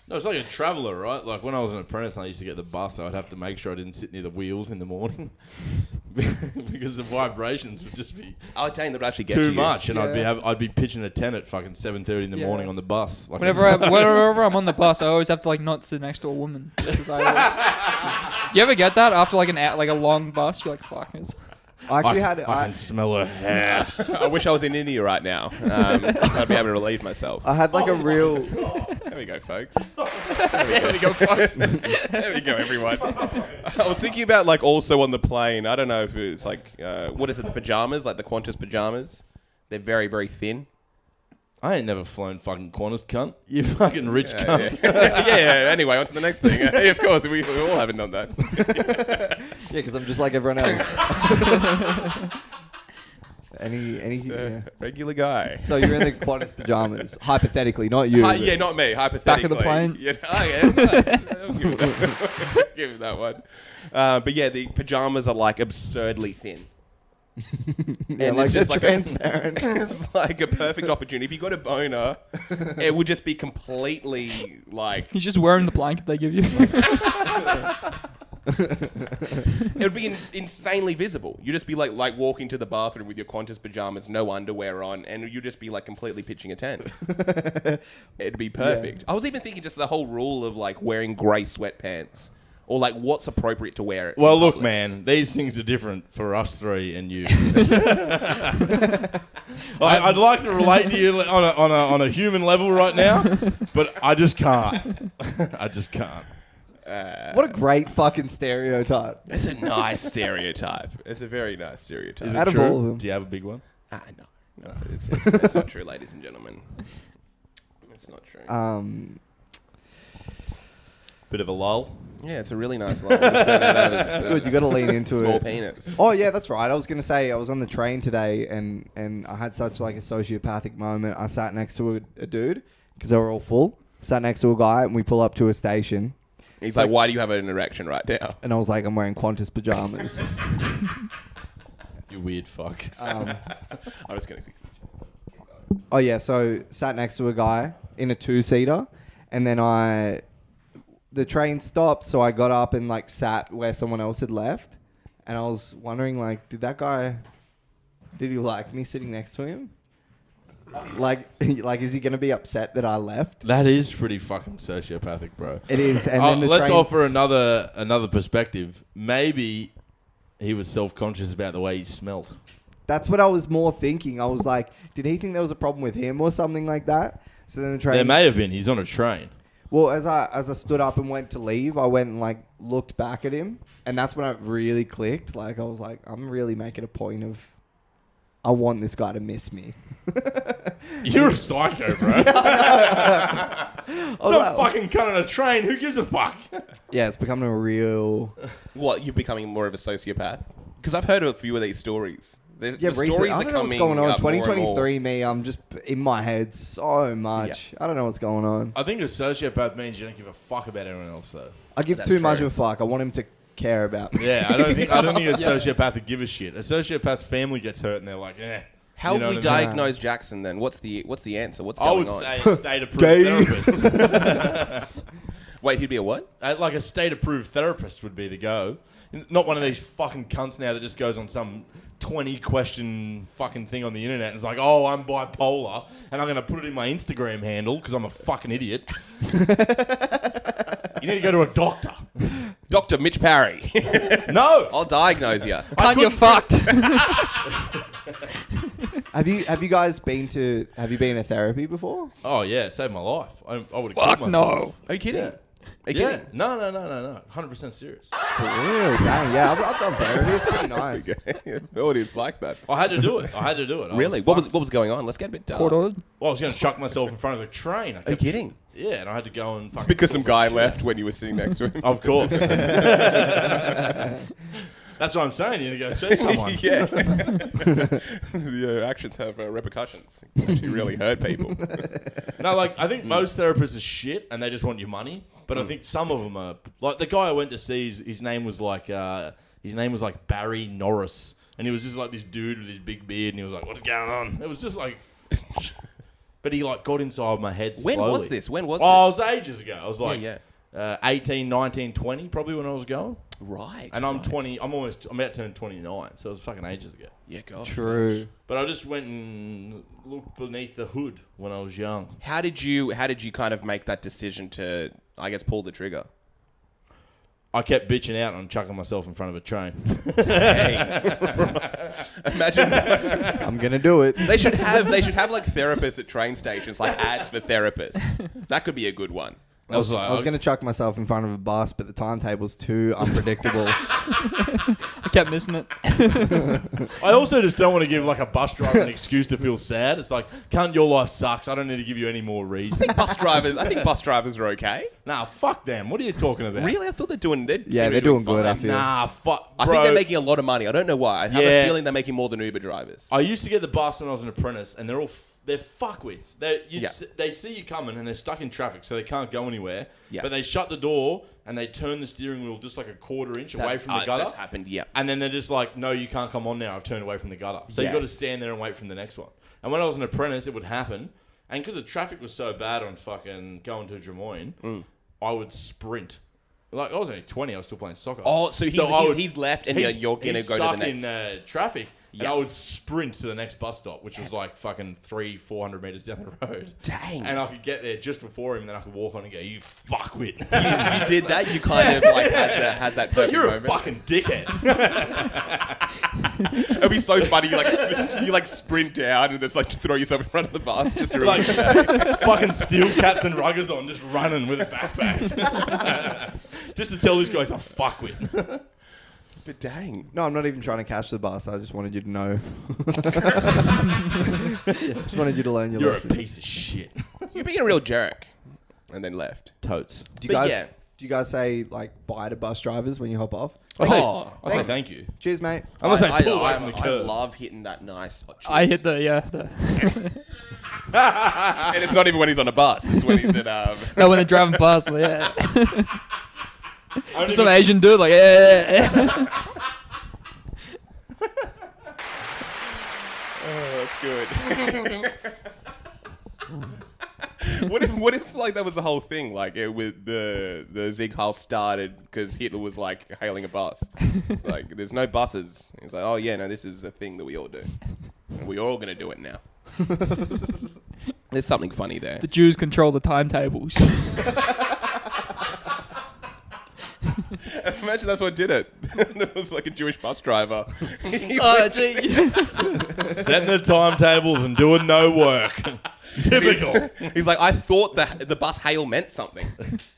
No, it's like a traveller, right? Like when I was an apprentice and I used to get the bus, I'd have to make sure I didn't sit near the wheels in the morning because the vibrations would just be Oh, dang, that would actually get too to you. much, and Yeah. I'd be pitching a tent at fucking 7:30 in the Yeah. morning on the bus. Like Whenever I'm on the bus, I always have to like not sit next to a woman. Just 'cause I always... Do you ever get that after like a long bus? You're like, fuck. I actually had. I can smell her hair. I wish I was in India right now. I'd be able to relieve myself. I had like a real. There we go, folks. There we go, folks. There we go, everyone. I was thinking about like also on the plane. I don't know if it's like what is it? The pajamas, like the Qantas pajamas. They're very, very thin. I ain't never flown fucking Qantas, cunt. You fucking rich cunt. Yeah. Anyway, on to the next thing. Of course, we all haven't done that. Yeah, because I'm just like everyone else. Yeah. Regular guy. So you're in the Qantas pajamas, hypothetically, not you. Yeah, not me. Hypothetically. Back of the plane. Yeah, I'll give it that. Give it that one. But yeah, the pajamas are like absurdly thin. Yeah, And like it's just they're like transparent. It's like a perfect opportunity. If you got a boner, it would just be completely like He's just wearing the blanket they give you. it would be insanely visible. You'd just be like walking to the bathroom with your Qantas pajamas, no underwear on, and you'd just be like completely pitching a tent. It'd be perfect. I was even thinking just the whole rule of like wearing grey sweatpants. Or like, what's appropriate to wear? Well, in look, public. man, these things are different for us three and you. I'd like to relate to you on a human level right now, but I just can't. I just can't. What a great fucking stereotype. It's a nice stereotype. It's a very nice stereotype. Is it Out of true? all of them. Do you have a big one? No, it's not true, ladies and gentlemen. It's not true. Bit of a lull. Yeah, it's a really nice line. I just found out I was, Good, you got to lean into small it. penis. Oh yeah, that's right. I was gonna say I was on the train today and I had such like a sociopathic moment. I sat next to a dude because they were all full. Sat next to a guy and we pull up to a station. He's like, why do you have an erection right now? And I was like, I'm wearing Qantas pajamas. You weird fuck. I was going to. Oh yeah, so sat next to a guy in a 2-seater, and then the train stopped, so I got up and like sat where someone else had left, and I was wondering like, did he like me sitting next to him? Like is he gonna be upset that I left? That is pretty fucking sociopathic, bro. It is, and then the let's train. offer another perspective. Maybe he was self-conscious about the way he smelt. That's what I was more thinking. I was like, did he think there was a problem with him or something like that? So then the train. There may have been. He's on a train. Well, as I stood up and went to leave, I went and like looked back at him, and that's when it really clicked. Like I was like, I'm really making a point of, I want this guy to miss me. You're a psycho, bro. Some fucking cunt on a train. Who gives a fuck? Yeah, it's becoming a real. What, you're becoming more of a sociopath? Because I've heard of a few of these stories. The Recently, stories I are don't know what's coming going on. up more and more. 2023 me, I'm just in my head so much. I don't know what's going on. I think a sociopath means you don't give a fuck about everyone else, though. I give That's too much true. of a fuck. I want him to care about me. Yeah, I don't think a sociopath would give a shit. A sociopath's family gets hurt and they're like, eh. How You know would we what I mean? diagnose Jackson then? What's the answer? What's I going would on? say a state-approved Gay. therapist. Wait, he'd be a what? Like a state-approved therapist would be the go. Not one of these fucking cunts now that just goes on some 20 question fucking thing on the internet. And it's like, oh, I'm bipolar, and I'm going to put it in my Instagram handle because I'm a fucking idiot. You need to go to a doctor. Dr. Mitch Parry. No. I'll diagnose you. Cunt, you're fucked. Have you guys been to therapy before? Oh, yeah, it saved my life. I would have killed Fuck myself. no. Are you kidding? Yeah. Are you Yeah. kidding? No. 100% serious. For real? Dang, yeah, I've done therapy. It's pretty nice. The audience like that. I had to do it. I Really? What was going on? Let's get a bit dark. Court ordered. Well, I was going to chuck myself in front of a train. Are you kidding? Yeah, and I had to go and fucking... Because some sort guy that shit. left when you were sitting next to him. Of course. That's what I'm saying. You need to go see someone. Yeah. Your actions have repercussions. You can actually really hurt people. No, like, I think most therapists are shit and they just want your money. But I think some of them are... Like, the guy I went to see, his name was like Barry Norris. And he was just like this dude with his big beard. And he was like, what's going on? It was just like... But he like got inside my head slowly. When was this? Oh, it this? was ages ago. I was like Yeah. 18, 19, 20 probably when I was going. Right. And I'm right. 20. I'm about to turn 29. So it was fucking ages ago. Yeah, gosh. True. But I just went and looked beneath the hood when I was young. How did you kind of make that decision to, I guess, pull the trigger? I kept bitching out and chucking myself in front of a train. Imagine I'm gonna do it. they should have like therapists at train stations, like ads for therapists. That could be a good one. I was like, I was gonna chuck myself in front of a bus, but the timetable's too unpredictable. I kept missing it. I also just don't want to give like a bus driver an excuse to feel sad. It's like, cunt, your life sucks. I don't need to give you any more reason. I think bus drivers are okay. Nah, fuck them. What are you talking about? Really? I thought they're doing good. I feel. Nah, fuck. I think they're making a lot of money. I don't know why. I have Yeah. a feeling they're making more than Uber drivers. I used to get the bus when I was an apprentice, and they're fuckwits. Yeah. They see you coming, and they're stuck in traffic, so they can't go anywhere. Yes. But they shut the door, and they turn the steering wheel just like a quarter inch away from the gutter. That's happened, yeah. And then they're just like, no, you can't come on now. I've turned away from the gutter. So you've got to Yes. stand there and wait for the next one. And when I was an apprentice, it would happen. And because the traffic was so bad on fucking going to Drummoyne, I would sprint. Like, I was only 20. I was still playing soccer. Oh, so he's left and you're going to go to the next. He's stuck in traffic. And Yeah. I would sprint to the next bus stop, which was like fucking 300-400 meters down the road. Dang. And I could get there just before him, and then I could walk on and go, you fuckwit. You did that? You kind of like had that perfect You're moment? a fucking dickhead. It'd be so funny. You like sprint down and just like throw yourself in front of the bus just to Like like, fucking steel caps and ruggers on, just running with a backpack. Just to tell this guy he's a fuckwit. But dang. No, I'm not even trying to catch the bus. I just wanted you to know. Just wanted you to learn your You're a lesson. piece of shit. You're being a real jerk. And then left. Totes. Do But yeah. you guys say like bye to bus drivers when you hop off? I say Oh. thank you. Cheers, mate. I'm not saying pull away from the I curb. love hitting that nice hot cheese. I hit the And it's not even when he's on a bus. It's when he's at no, when they're driving past, but yeah. Only Some be- Asian dude like yeah. Oh, that's good. What if like that was the whole thing? Like with the Sieg Heil started because Hitler was like hailing a bus. It's like there's no buses. He's like, oh yeah, no, this is a thing that we all do, and we're all gonna do it now. There's something funny there. The Jews control the timetables. Imagine that's what did it. There was like a Jewish bus driver. Oh, gee. Setting the timetables and doing no work. Typical. He's like, I thought the bus hail meant something.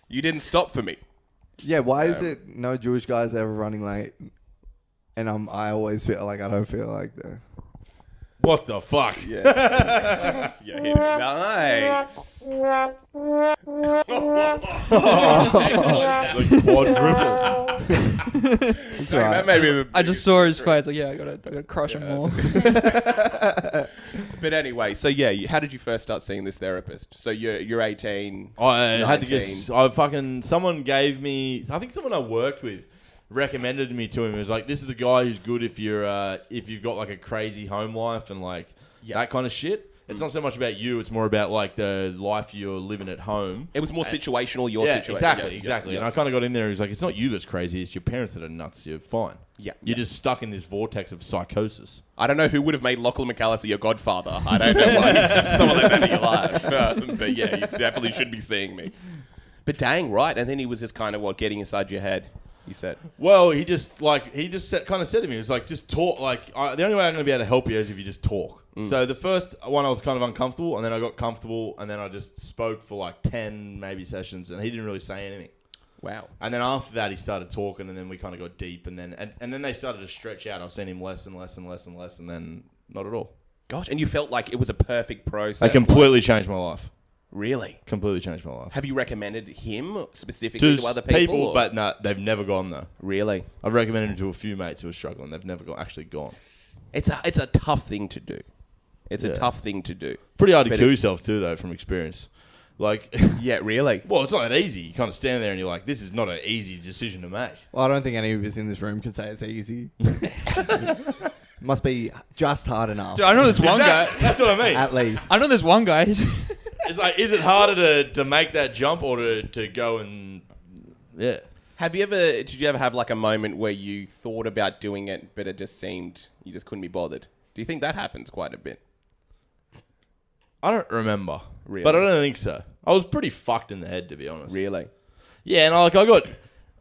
You didn't stop for me. Yeah, why is it no Jewish guys ever running late? And I always feel like I don't feel like the... What the fuck? Yeah. Yeah, hit it. Nice. The quadruple. It's all right. That may be the I just saw his face like, yeah, I gotta crush him more. But anyway, so yeah, how did you first start seeing this therapist? So you're 18. I had to 19. get. Someone gave me. I think someone I worked with recommended me to him. It was like, this is a guy who's good if you've got like a crazy home life and like that kind of shit. It's not so much about you. It's more about like the life you're living at home. It was more situational, your situation. Exactly. And I kind of got in there. He's like, it's not you that's crazy. It's your parents that are nuts. You're fine. Yeah. You're just stuck in this vortex of psychosis. I don't know who would have made Lachlan McAllister your godfather. I don't know why someone like that in your life. But yeah, you definitely should be seeing me. But dang, right. And then he was just kind of, getting inside your head, you said. Well, he just kind of said to me, he was like, just talk. Like, the only way I'm going to be able to help you is if you just talk. So the first one I was kind of uncomfortable, and then I got comfortable, and then I just spoke for like 10 maybe sessions, and he didn't really say anything. Wow. And then after that, he started talking, and then we kind of got deep, and then they started to stretch out. I was seeing him less and less and less and less, and then not at all. Gosh, and you felt like it was a perfect process. They completely changed my life. Really? Completely changed my life. Have you recommended him specifically to other people? But no, they've never gone though. Really? I've recommended him to a few mates who are struggling. They've never actually gone. It's a tough thing to do. It's a tough thing to do. Pretty hard to kill yourself too, though, from experience. Like, yeah, really. Well, it's not that easy. You kind of stand there and you're like, this is not an easy decision to make. Well, I don't think any of us in this room can say it's easy. Must be just hard enough. Dude, I know this one guy. That's what I mean. At least. I know this one guy. It's like, is it harder to make that jump or to go and yeah? Did you ever have like a moment where you thought about doing it, but it just seemed you just couldn't be bothered? Do you think that happens quite a bit? I don't remember, Really? but I don't think so. I was pretty fucked in the head, to be honest. Really? Yeah, and I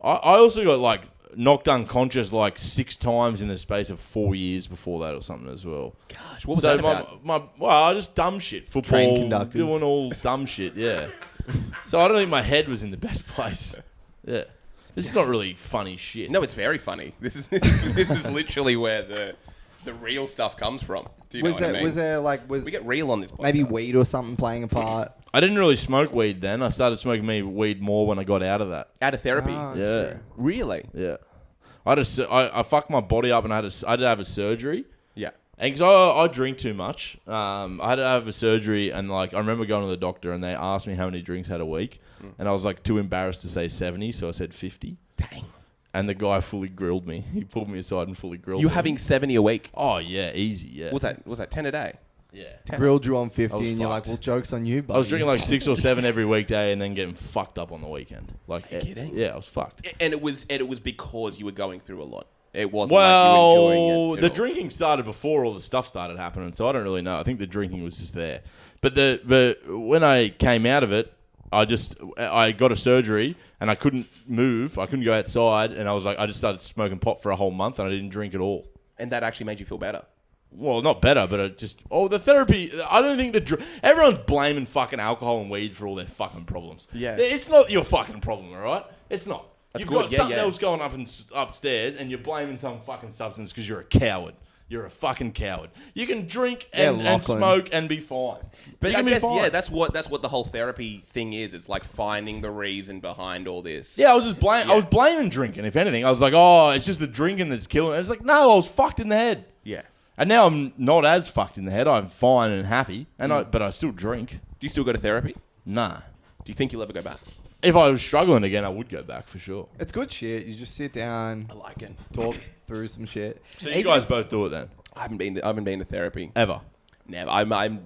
also got like knocked unconscious like 6 times in the space of 4 years before that or something as well. Gosh, what was that about? Well, just dumb shit. Football, Train conductors. doing all dumb shit, yeah. So I don't think my head was in the best place. Yeah. This is not really funny shit. No, it's very funny. This is literally where the real stuff comes from. Do you know what I mean? Was we get real on this podcast. maybe weed or something playing a part? I didn't really smoke weed then. I started smoking weed more when I got out of that. Out of therapy? Ah, Yeah. true. Really? Yeah. I fucked my body up and I had to have a surgery. Yeah. And because I drink too much, I had to have a surgery, and like I remember going to the doctor, and they asked me how many drinks I had a week, and I was like too embarrassed to say 70, so I said 50. Dang. And the guy fully grilled me. He pulled me aside and fully grilled me. You having 70 a week? Oh yeah, easy. Yeah. Was that 10 a day? Yeah. 10. Grilled you on 50 I was and you're like, fucked. well, joke's on you, buddy. I was drinking like 6 or 7 every weekday, and then getting fucked up on the weekend. Like, Are you kidding? Yeah, I was fucked. And it was because you were going through a lot. It wasn't like you were enjoying it. The drinking started before all the stuff started happening, so I don't really know. I think the drinking was just there. But when I came out of it, I got a surgery and I couldn't move. I couldn't go outside, and I just started smoking pot for a whole month, and I didn't drink at all. And that actually made you feel better. Well, not better, but the therapy. I don't think everyone's blaming fucking alcohol and weed for all their fucking problems. Yeah. It's not your fucking problem, all right? It's not. That's You've good. got Yeah, something yeah. else going up upstairs, and you're blaming some fucking substance because you're a coward. You're a fucking coward. You can drink and Lachlan. smoke and be fine. But You I can be guess, fine. yeah, that's what the whole therapy thing is. It's like finding the reason behind all this. Yeah, I was just I was blaming drinking. If anything, I was like, "Oh, it's just the drinking that's killing." It. It's like, no, I was fucked in the head. Yeah. And now I'm not as fucked in the head. I'm fine and happy, but I still drink. Do you still go to therapy? Nah. Do you think you'll ever go back? If I was struggling again, I would go back for sure. It's good shit. You just sit down, I like it. talk through some shit. So you guys both do it then? I haven't been to therapy. Ever? Never. I'm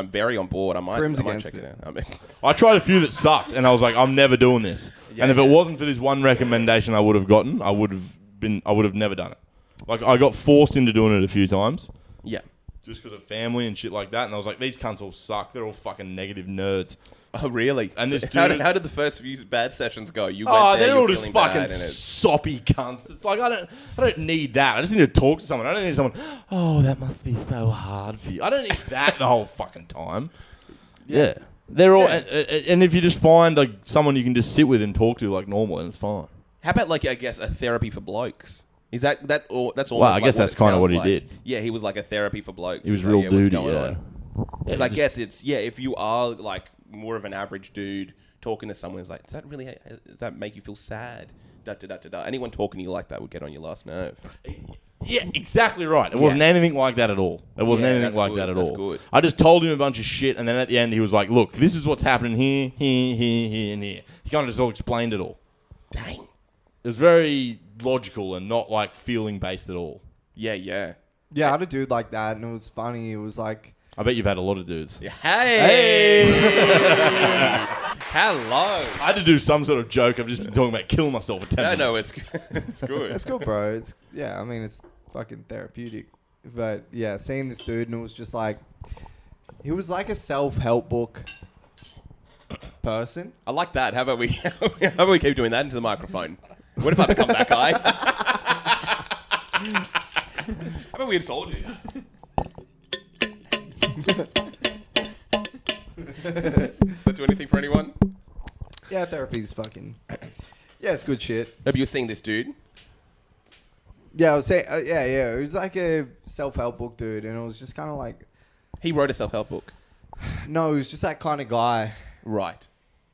very on board. I might Grim's check against it out. I mean, I tried a few that sucked, and I was like, I'm never doing this. Yeah, and if yeah. it wasn't for this one recommendation I would have gotten, I would have never done it. Like, I got forced into doing it a few times. yeah. Just because of family and shit like that. And I was like, these cunts all suck. They're all fucking negative nerds. Oh, really? And this how dude- did the first few bad sessions go? You Oh, went there, they're you all were just feeling fucking bad, and it's- soppy cunts. It's like, I don't need that. I just need to talk to someone. I don't need someone, oh, that must be so hard for you. I don't need that the whole fucking time. Yeah. They're all, and if you just find like someone you can just sit with and talk to like normal, and it's fine. How about like I guess a therapy for blokes? Is that's almost Well, I guess like that's kind of what he sounds like. did. Yeah, he was like a therapy for blokes. He was He's real like, what's duty, going yeah. on? Because I guess it's if you are like more of an average dude talking to someone, it's like does that make you feel sad? Da, da, da, da, da. Anyone talking to you like that would get on your last nerve. Yeah, exactly right. It wasn't anything like that at all. It wasn't Yeah, anything that's like good, that at that's all. good. I just told him a bunch of shit, and then at the end he was like, look, this is what's happening here, and here. He kind of just all explained it all. Dang. It was very logical and not like feeling based at all. Yeah, yeah. Yeah, I had a dude like that, and it was funny. It was like, I bet you've had a lot of dudes. Yeah. Hey. Hello. I had to do some sort of joke. I've just been talking about killing myself for 10 minutes. No, it's good. It's good, bro. It's I mean, it's fucking therapeutic. But yeah, seeing this dude, and it was just like, he was like a self-help book person. I like that. How about we keep doing that into the microphone? What if I become that guy? How about we insult you? Does that do anything for anyone? Yeah, therapy's fucking. Yeah, it's good shit. Maybe you're seeing this dude. Yeah, I was saying. Yeah. It was like a self-help book dude, and it was just kind of like. He wrote a self-help book. No, he was just that kind of guy. Right.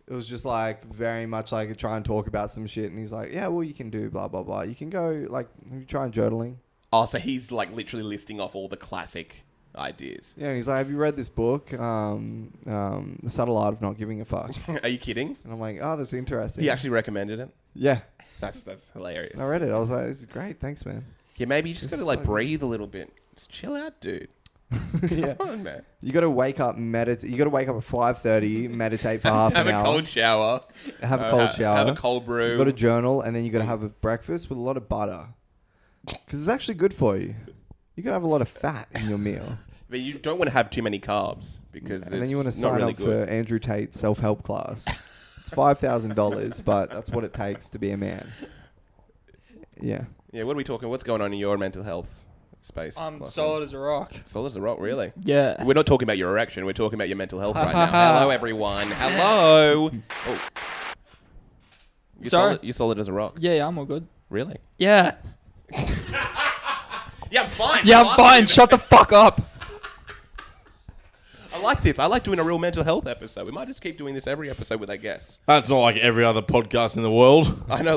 It was just like very much like try and talk about some shit, and he's like, "Yeah, well, you can do blah blah blah. You can go like you try and journaling." Oh, so he's like literally listing off all the classic ideas. Yeah, and he's like, "Have you read this book, The Subtle Art of Not Giving a Fuck?" Are you kidding? And I'm like, "Oh, that's interesting." He actually recommended it. Yeah, That's hilarious. I read it. I was like, "This is great. Thanks, man." Yeah, maybe you just This gotta is like so good. breathe a little bit. Just chill out, dude. Yeah, Come on, man. you got to wake up, meditate. You got to wake up at 5:30, meditate for half Have an a hour, cold shower. have a cold shower, Have a cold brew. You got to journal, and then you got to have a breakfast with a lot of butter, because it's actually good for you. You got to have a lot of fat in your meal. But you don't want to have too many carbs because And then you want to not sign really up good. for Andrew Tate's self-help class. It's $5,000, but that's what it takes to be a man. Yeah. Yeah, what are we talking? What's going on in your mental health space? Lachlan? Solid as a rock. Solid as a rock, really? Yeah. We're not talking about your erection. We're talking about your mental health right now. Hello, everyone. Hello. Oh. You're Sorry? Solid, you're solid as a rock. Yeah, I'm all good. Really? Yeah. Yeah, I'm fine. Yeah, I'm fine. Shut the fuck up. I like this. I like doing a real mental health episode. We might just keep doing this every episode with our guests. That's not like every other podcast in the world. I know.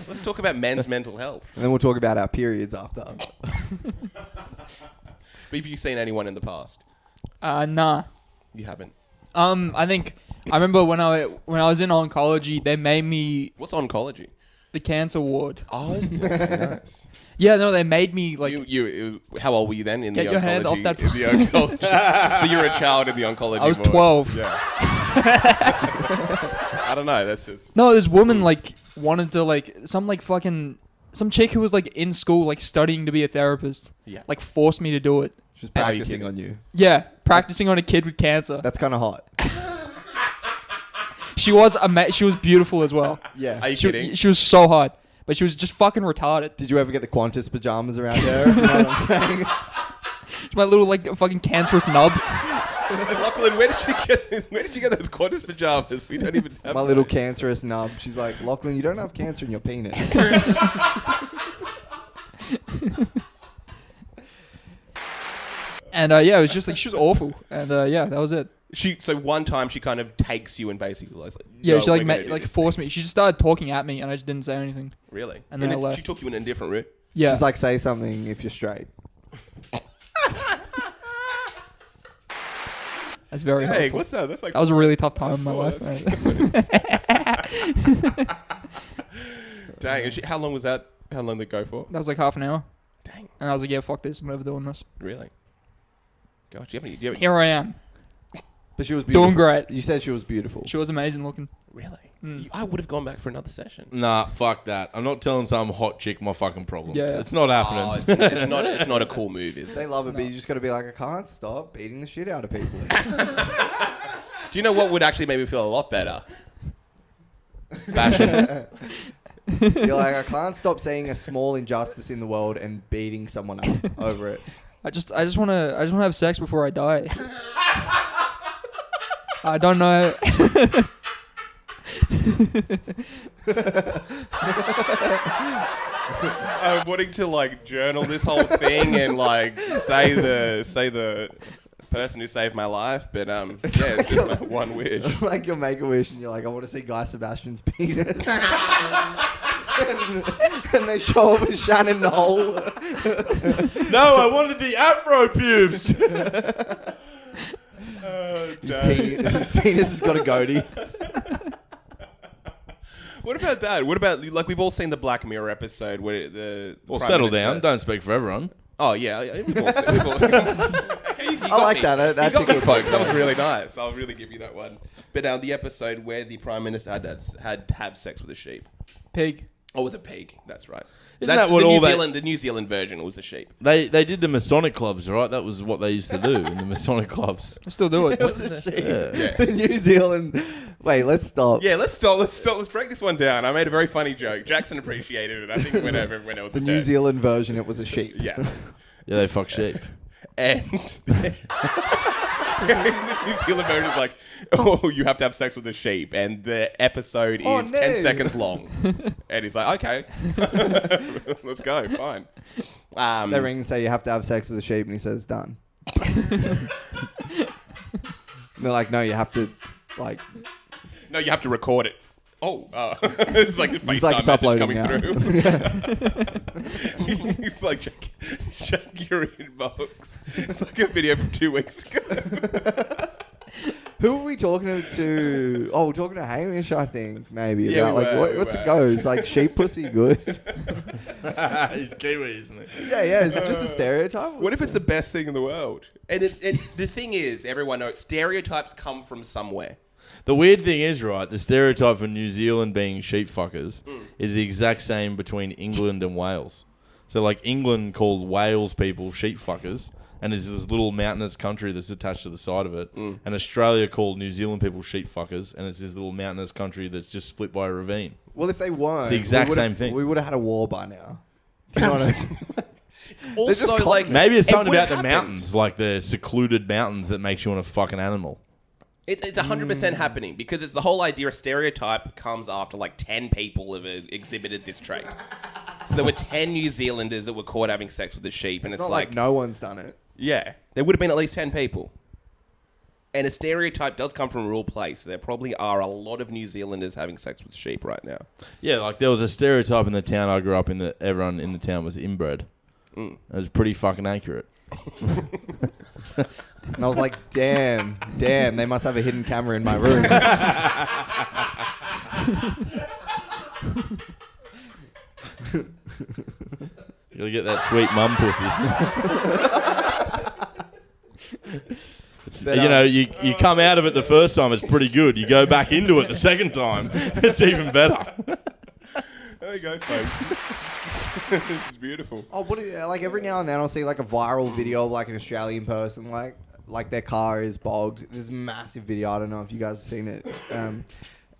Let's talk about men's mental health. And then we'll talk about our periods after. Have you seen anyone in the past? Nah. You haven't. I think I remember when I was in oncology, they made me What's oncology? the cancer ward. Oh, nice. Yeah, no, they made me like How old were you then in Get the your oncology? hand off that in the oncology. So you're a child in the oncology. I was ward. 12. Yeah. I don't know. That's just. No, this woman like wanted to like some chick who was like in school like studying to be a therapist. Yeah. Like forced me to do it. She's Are you practicing kidding? on you. Yeah, practicing on a kid with cancer. That's kind of hot. She was she was beautiful as well. Yeah. Are you kidding? She was so hot, but she was just fucking retarded. Did you ever get the Qantas pajamas around there? You know what I'm saying? My little like fucking cancerous nub. Lachlan, where did you get those Qantas pajamas? We don't even have My little those. cancerous nub. She's like, Lachlan, you don't have cancer in your penis. And yeah, it was just like she was awful. And yeah, that was it. So one time she kind of takes you and basically like, Yeah, no, she we're gonna do like this forced thing. me. She just started talking at me, and I just didn't say anything. Really? And then I left. She took you in a different route. Yeah, She's like, say something if you're straight. that's very Hey, helpful. what's that? That's like That was a really tough time That's in my cool, life. that's man. Dang. And how long was that? How long did it go for? That was like half an hour, Dang. and I was like, yeah, fuck this, I'm never doing this. Really? Gosh, do you have any Here I am, But she was beautiful. doing great. You said she was beautiful. She was amazing looking. really? Mm. I would have gone back for another session. Nah, fuck that. I'm not telling some hot chick my fucking problems. Yeah. It's not happening. Oh, it's not a cool move, is They it? love it, but you just got to be like, I can't stop beating the shit out of people. Do you know what would actually make me feel a lot better? Bashing. You're like, I can't stop seeing a small injustice in the world and beating someone up over it. I just wanna have sex before I die. I don't know. I'm wanting to like journal this whole thing and like say the person who saved my life, but yeah, it's just my one wish. Like you'll make a wish and you're like, I want to see Guy Sebastian's penis. and they show up with Shannon Knoll. No, I wanted the afro pubes. His penis has got a goatee. What about that? What about like we've all seen the Black Mirror episode where the Well, Prime settle Minister- down. Don't speak for everyone. Oh yeah, we've all seen. Okay, you I got like me. that. That's you got a me, good folks. That was really nice. I'll really give you that one. But the episode where the Prime Minister had to have sex with a sheep. Pig. Oh, it was a pig. That's right. Isn't That's that what the all New that- Zealand? The New Zealand version was a sheep. They did the Masonic clubs, right? That was what they used to do in the Masonic clubs. I still do it. It was a sheep. Yeah. The New Zealand. Wait, let's stop. Yeah, let's stop. Let's break this one down. I made a very funny joke. Jackson appreciated it. I think when it was The his New turn. Zealand version, it was a sheep. Yeah. Yeah, they fuck sheep. And the New Zealand version is like, oh, you have to have sex with a sheep. And the episode Oh, is no. 10 seconds long. And he's like, okay, let's go, fine. They ring and say you have to have sex with a sheep, and he says done. And they're like, no, you have to, like. No, you have to record it. Oh, it's like the It's like FaceTime it's message uploading coming through. He's like, check your inbox. It's like a video from 2 weeks ago. Who were we talking to? Oh, we're talking to Hamish, I think, maybe. Yeah, about, we like, were, what's we it were. go? It's like sheep pussy good. He's Kiwi, isn't it? Yeah. Is it just a stereotype? What if it's the best thing in the world? And the thing is, everyone knows stereotypes come from somewhere. The weird thing is, right, the stereotype for New Zealand being sheep fuckers is the exact same between England and Wales. So, like, England called Wales people sheep fuckers, and there's this little mountainous country that's attached to the side of it. And Australia called New Zealand people sheep fuckers, and it's this little mountainous country that's just split by a ravine. Well, if they weren't, It's the exact we would've- same thing. We would have had a war by now. Do you know what I mean? Also, just like Maybe it's it something would've about the happened. mountains, like the secluded mountains that makes you want to fuck an animal. It's 100% happening because it's the whole idea. A stereotype comes after like 10 people have exhibited this trait. So there were 10 New Zealanders that were caught having sex with a sheep, and It's it's not like no one's done it. yeah, there would have been at least 10 people. And a stereotype does come from a real place. There probably are a lot of New Zealanders having sex with sheep right now. Yeah, like there was a stereotype in the town I grew up in that everyone in the town was inbred. It was pretty fucking accurate. And I was like, damn, they must have a hidden camera in my room. You gotta get that sweet mum pussy. It's, But, you know, you come out of it the first time, it's pretty good. You go back into it the second time, it's even better. There you go, folks. This is beautiful. Oh, like every now and then I'll see like a viral video of like an Australian person like their car is bogged. There's a massive video. I don't know if you guys have seen it. And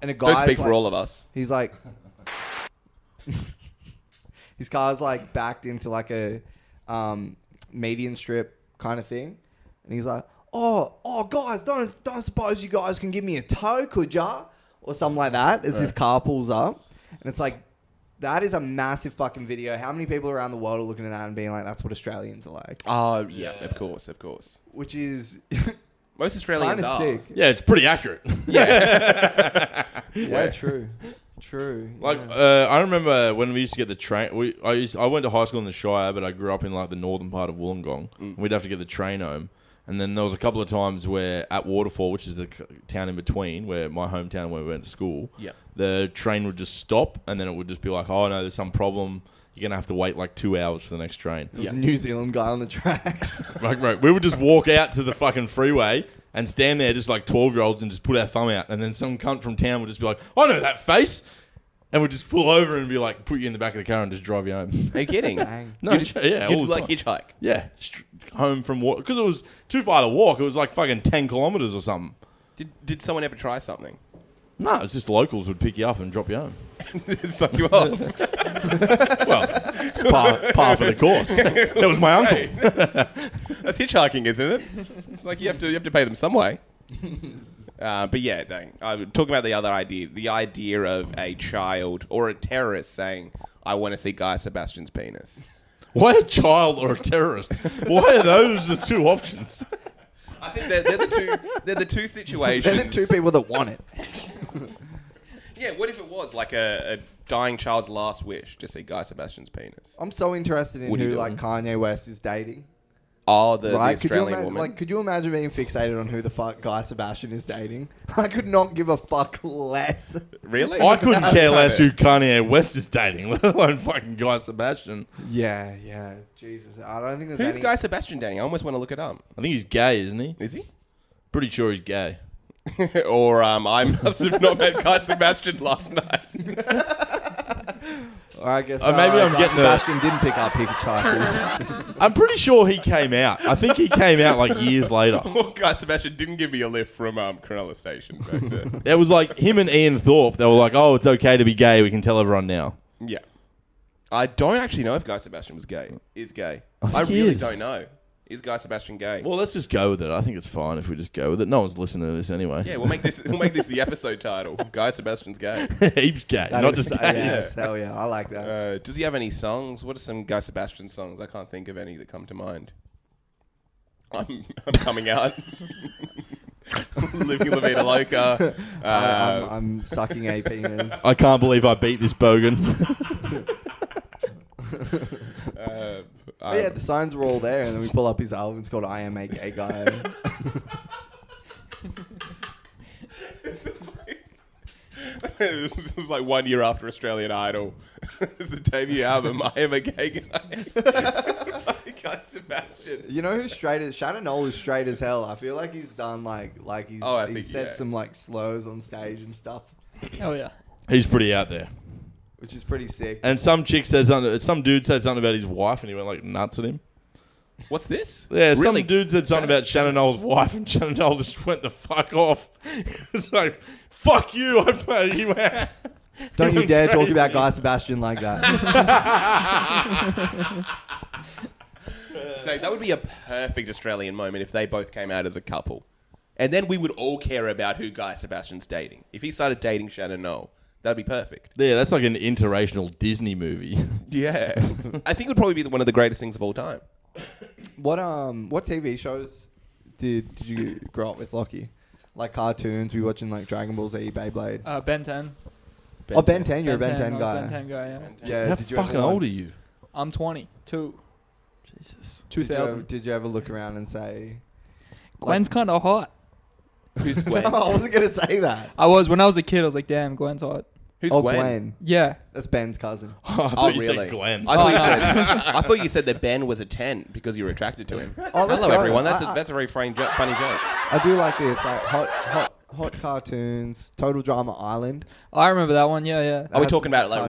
a guy. Don't speak for all of us. He's like, his car's like backed into like a median strip kind of thing, and he's like, oh guys, don't suppose you guys can give me a tow, could ya? Or something like that. As his car pulls up, and it's like. That is a massive fucking video. How many people around the world are looking at that and being like, that's what Australians are like? Oh, yeah, of course. Which is Most Australians kind of are. sick. Yeah, it's pretty accurate. Yeah. Yeah, true. Like, yeah. I remember when we used to get the train. I went to high school in the Shire, but I grew up in like the northern part of Wollongong. We'd have to get the train home, and then there was a couple of times where at Waterfall, which is the town in between, where my hometown where we went to school, Yeah. the train would just stop, and then it would just be like, oh no, there's some problem. You're gonna have to wait like 2 hours for the next train. There's a New Zealand guy on the tracks. Right. We would just walk out to the fucking freeway and stand there just like 12-year-olds and just put our thumb out, and then some cunt from town would just be like, I know that face. And we'd just pull over and be like, put you in the back of the car and just drive you home. Are you kidding? Dang. No, yeah, all You'd the like time. hitchhike. Yeah, home from work. Because it was too far to walk. It was like fucking 10 kilometres or something. Did someone ever try something? No, it's just locals would pick you up and drop you home. Suck you off. Well, it's par for the course. That was my uncle. Hey, that's hitchhiking, isn't it? It's like you have to pay them some way. But yeah, dang. Talking about the other idea, the idea of a child or a terrorist saying, I want to see Guy Sebastian's penis. Why a child or a terrorist? Why are those the two options? I think they're the two situations. They're the two people that want it. Yeah, what if it was like a dying child's last wish to see Guy Sebastian's penis? I'm so interested in What are you who like doing? Kanye West is dating. Oh, the Right? Australian woman. Like, could you imagine being fixated on who the fuck Guy Sebastian is dating? I could not give a fuck less. Really? I couldn't care less who Kanye West is dating, let alone fucking Guy Sebastian. Yeah. Jesus. I don't think there's Who's any... Guy Sebastian dating? I almost want to look it up. I think he's gay, isn't he? Is he? Pretty sure he's gay. Or I must have not met Guy Sebastian last night. Or I guess maybe I'm Guy getting Sebastian didn't pick up hitchhikers. I'm pretty sure he came out. I think he came out like years later. Well, Guy Sebastian didn't give me a lift from Cronulla Station. But, It was like him and Ian Thorpe. They were like, "Oh, it's okay to be gay. We can tell everyone now." yeah. I don't actually know if Guy Sebastian was gay. Is gay. I he really is. don't know. Is Guy Sebastian gay? Well, let's just go with it. I think it's fine if we just go with it. No one's listening to this anyway. Yeah, we'll make this the episode title. Guy Sebastian's gay. Heaps gay, That not is- just gay. Yes, hell yeah. I like that. Does he have any songs? What are some Guy Sebastian songs? I can't think of any that come to mind. I'm coming out. Living La Vida Loca. I'm sucking a penis. I can't believe I beat this bogan. But yeah, the signs were all there, and then we pull up his album. It's called "I Am a Gay Guy." This was like 1 year after Australian Idol. It's the debut album. I Am a Gay Guy. Guy Sebastian. You know who's straight as Shannon Knoll is straight as hell. I feel like he's done like he's Oh, I he's think, said yeah. some like slurs on stage and stuff, Oh yeah. He's pretty out there. which is pretty sick. And some dude said something about his wife, and he went like nuts at him. What's this? Yeah, some Really? dude said something about Shannon Knoll's wife, and Shannon Knoll just went the fuck off. It's like, fuck you. He went, Don't you went dare talk crazy. about Guy Sebastian like that. So that would be a perfect Australian moment if they both came out as a couple. And then we would all care about who Guy Sebastian's dating. If he started dating Shannon Knoll, that'd be perfect. Yeah, that's like an interracial Disney movie. Yeah. I think it would probably be one of the greatest things of all time. What TV shows did you grow up with, Lachie? Like cartoons? Were you watching like Dragon Ball Z, Beyblade? Ben 10. Oh, Ben 10. You're a Ben 10 I was guy. Ben 10 guy. Yeah. Yeah. How did you fucking ever, old are you? I'm 22. Jesus. 2000. Did you ever look around and say? Gwen's kind of hot. Who's Gwen? No, I wasn't gonna say that. When I was a kid, I was like, damn, Gwen's hot. Who's Oh, Gwen? Gwen. Yeah. That's Ben's cousin. Oh, I thought Oh, you really? said Glenn. I thought you said that Ben was a 10 because you were attracted to him. Oh, let's Hello, go. everyone. That's a very funny joke. I do like this, like hot cartoons, Total Drama Island. I remember that one. Yeah, yeah. Are we That's talking about like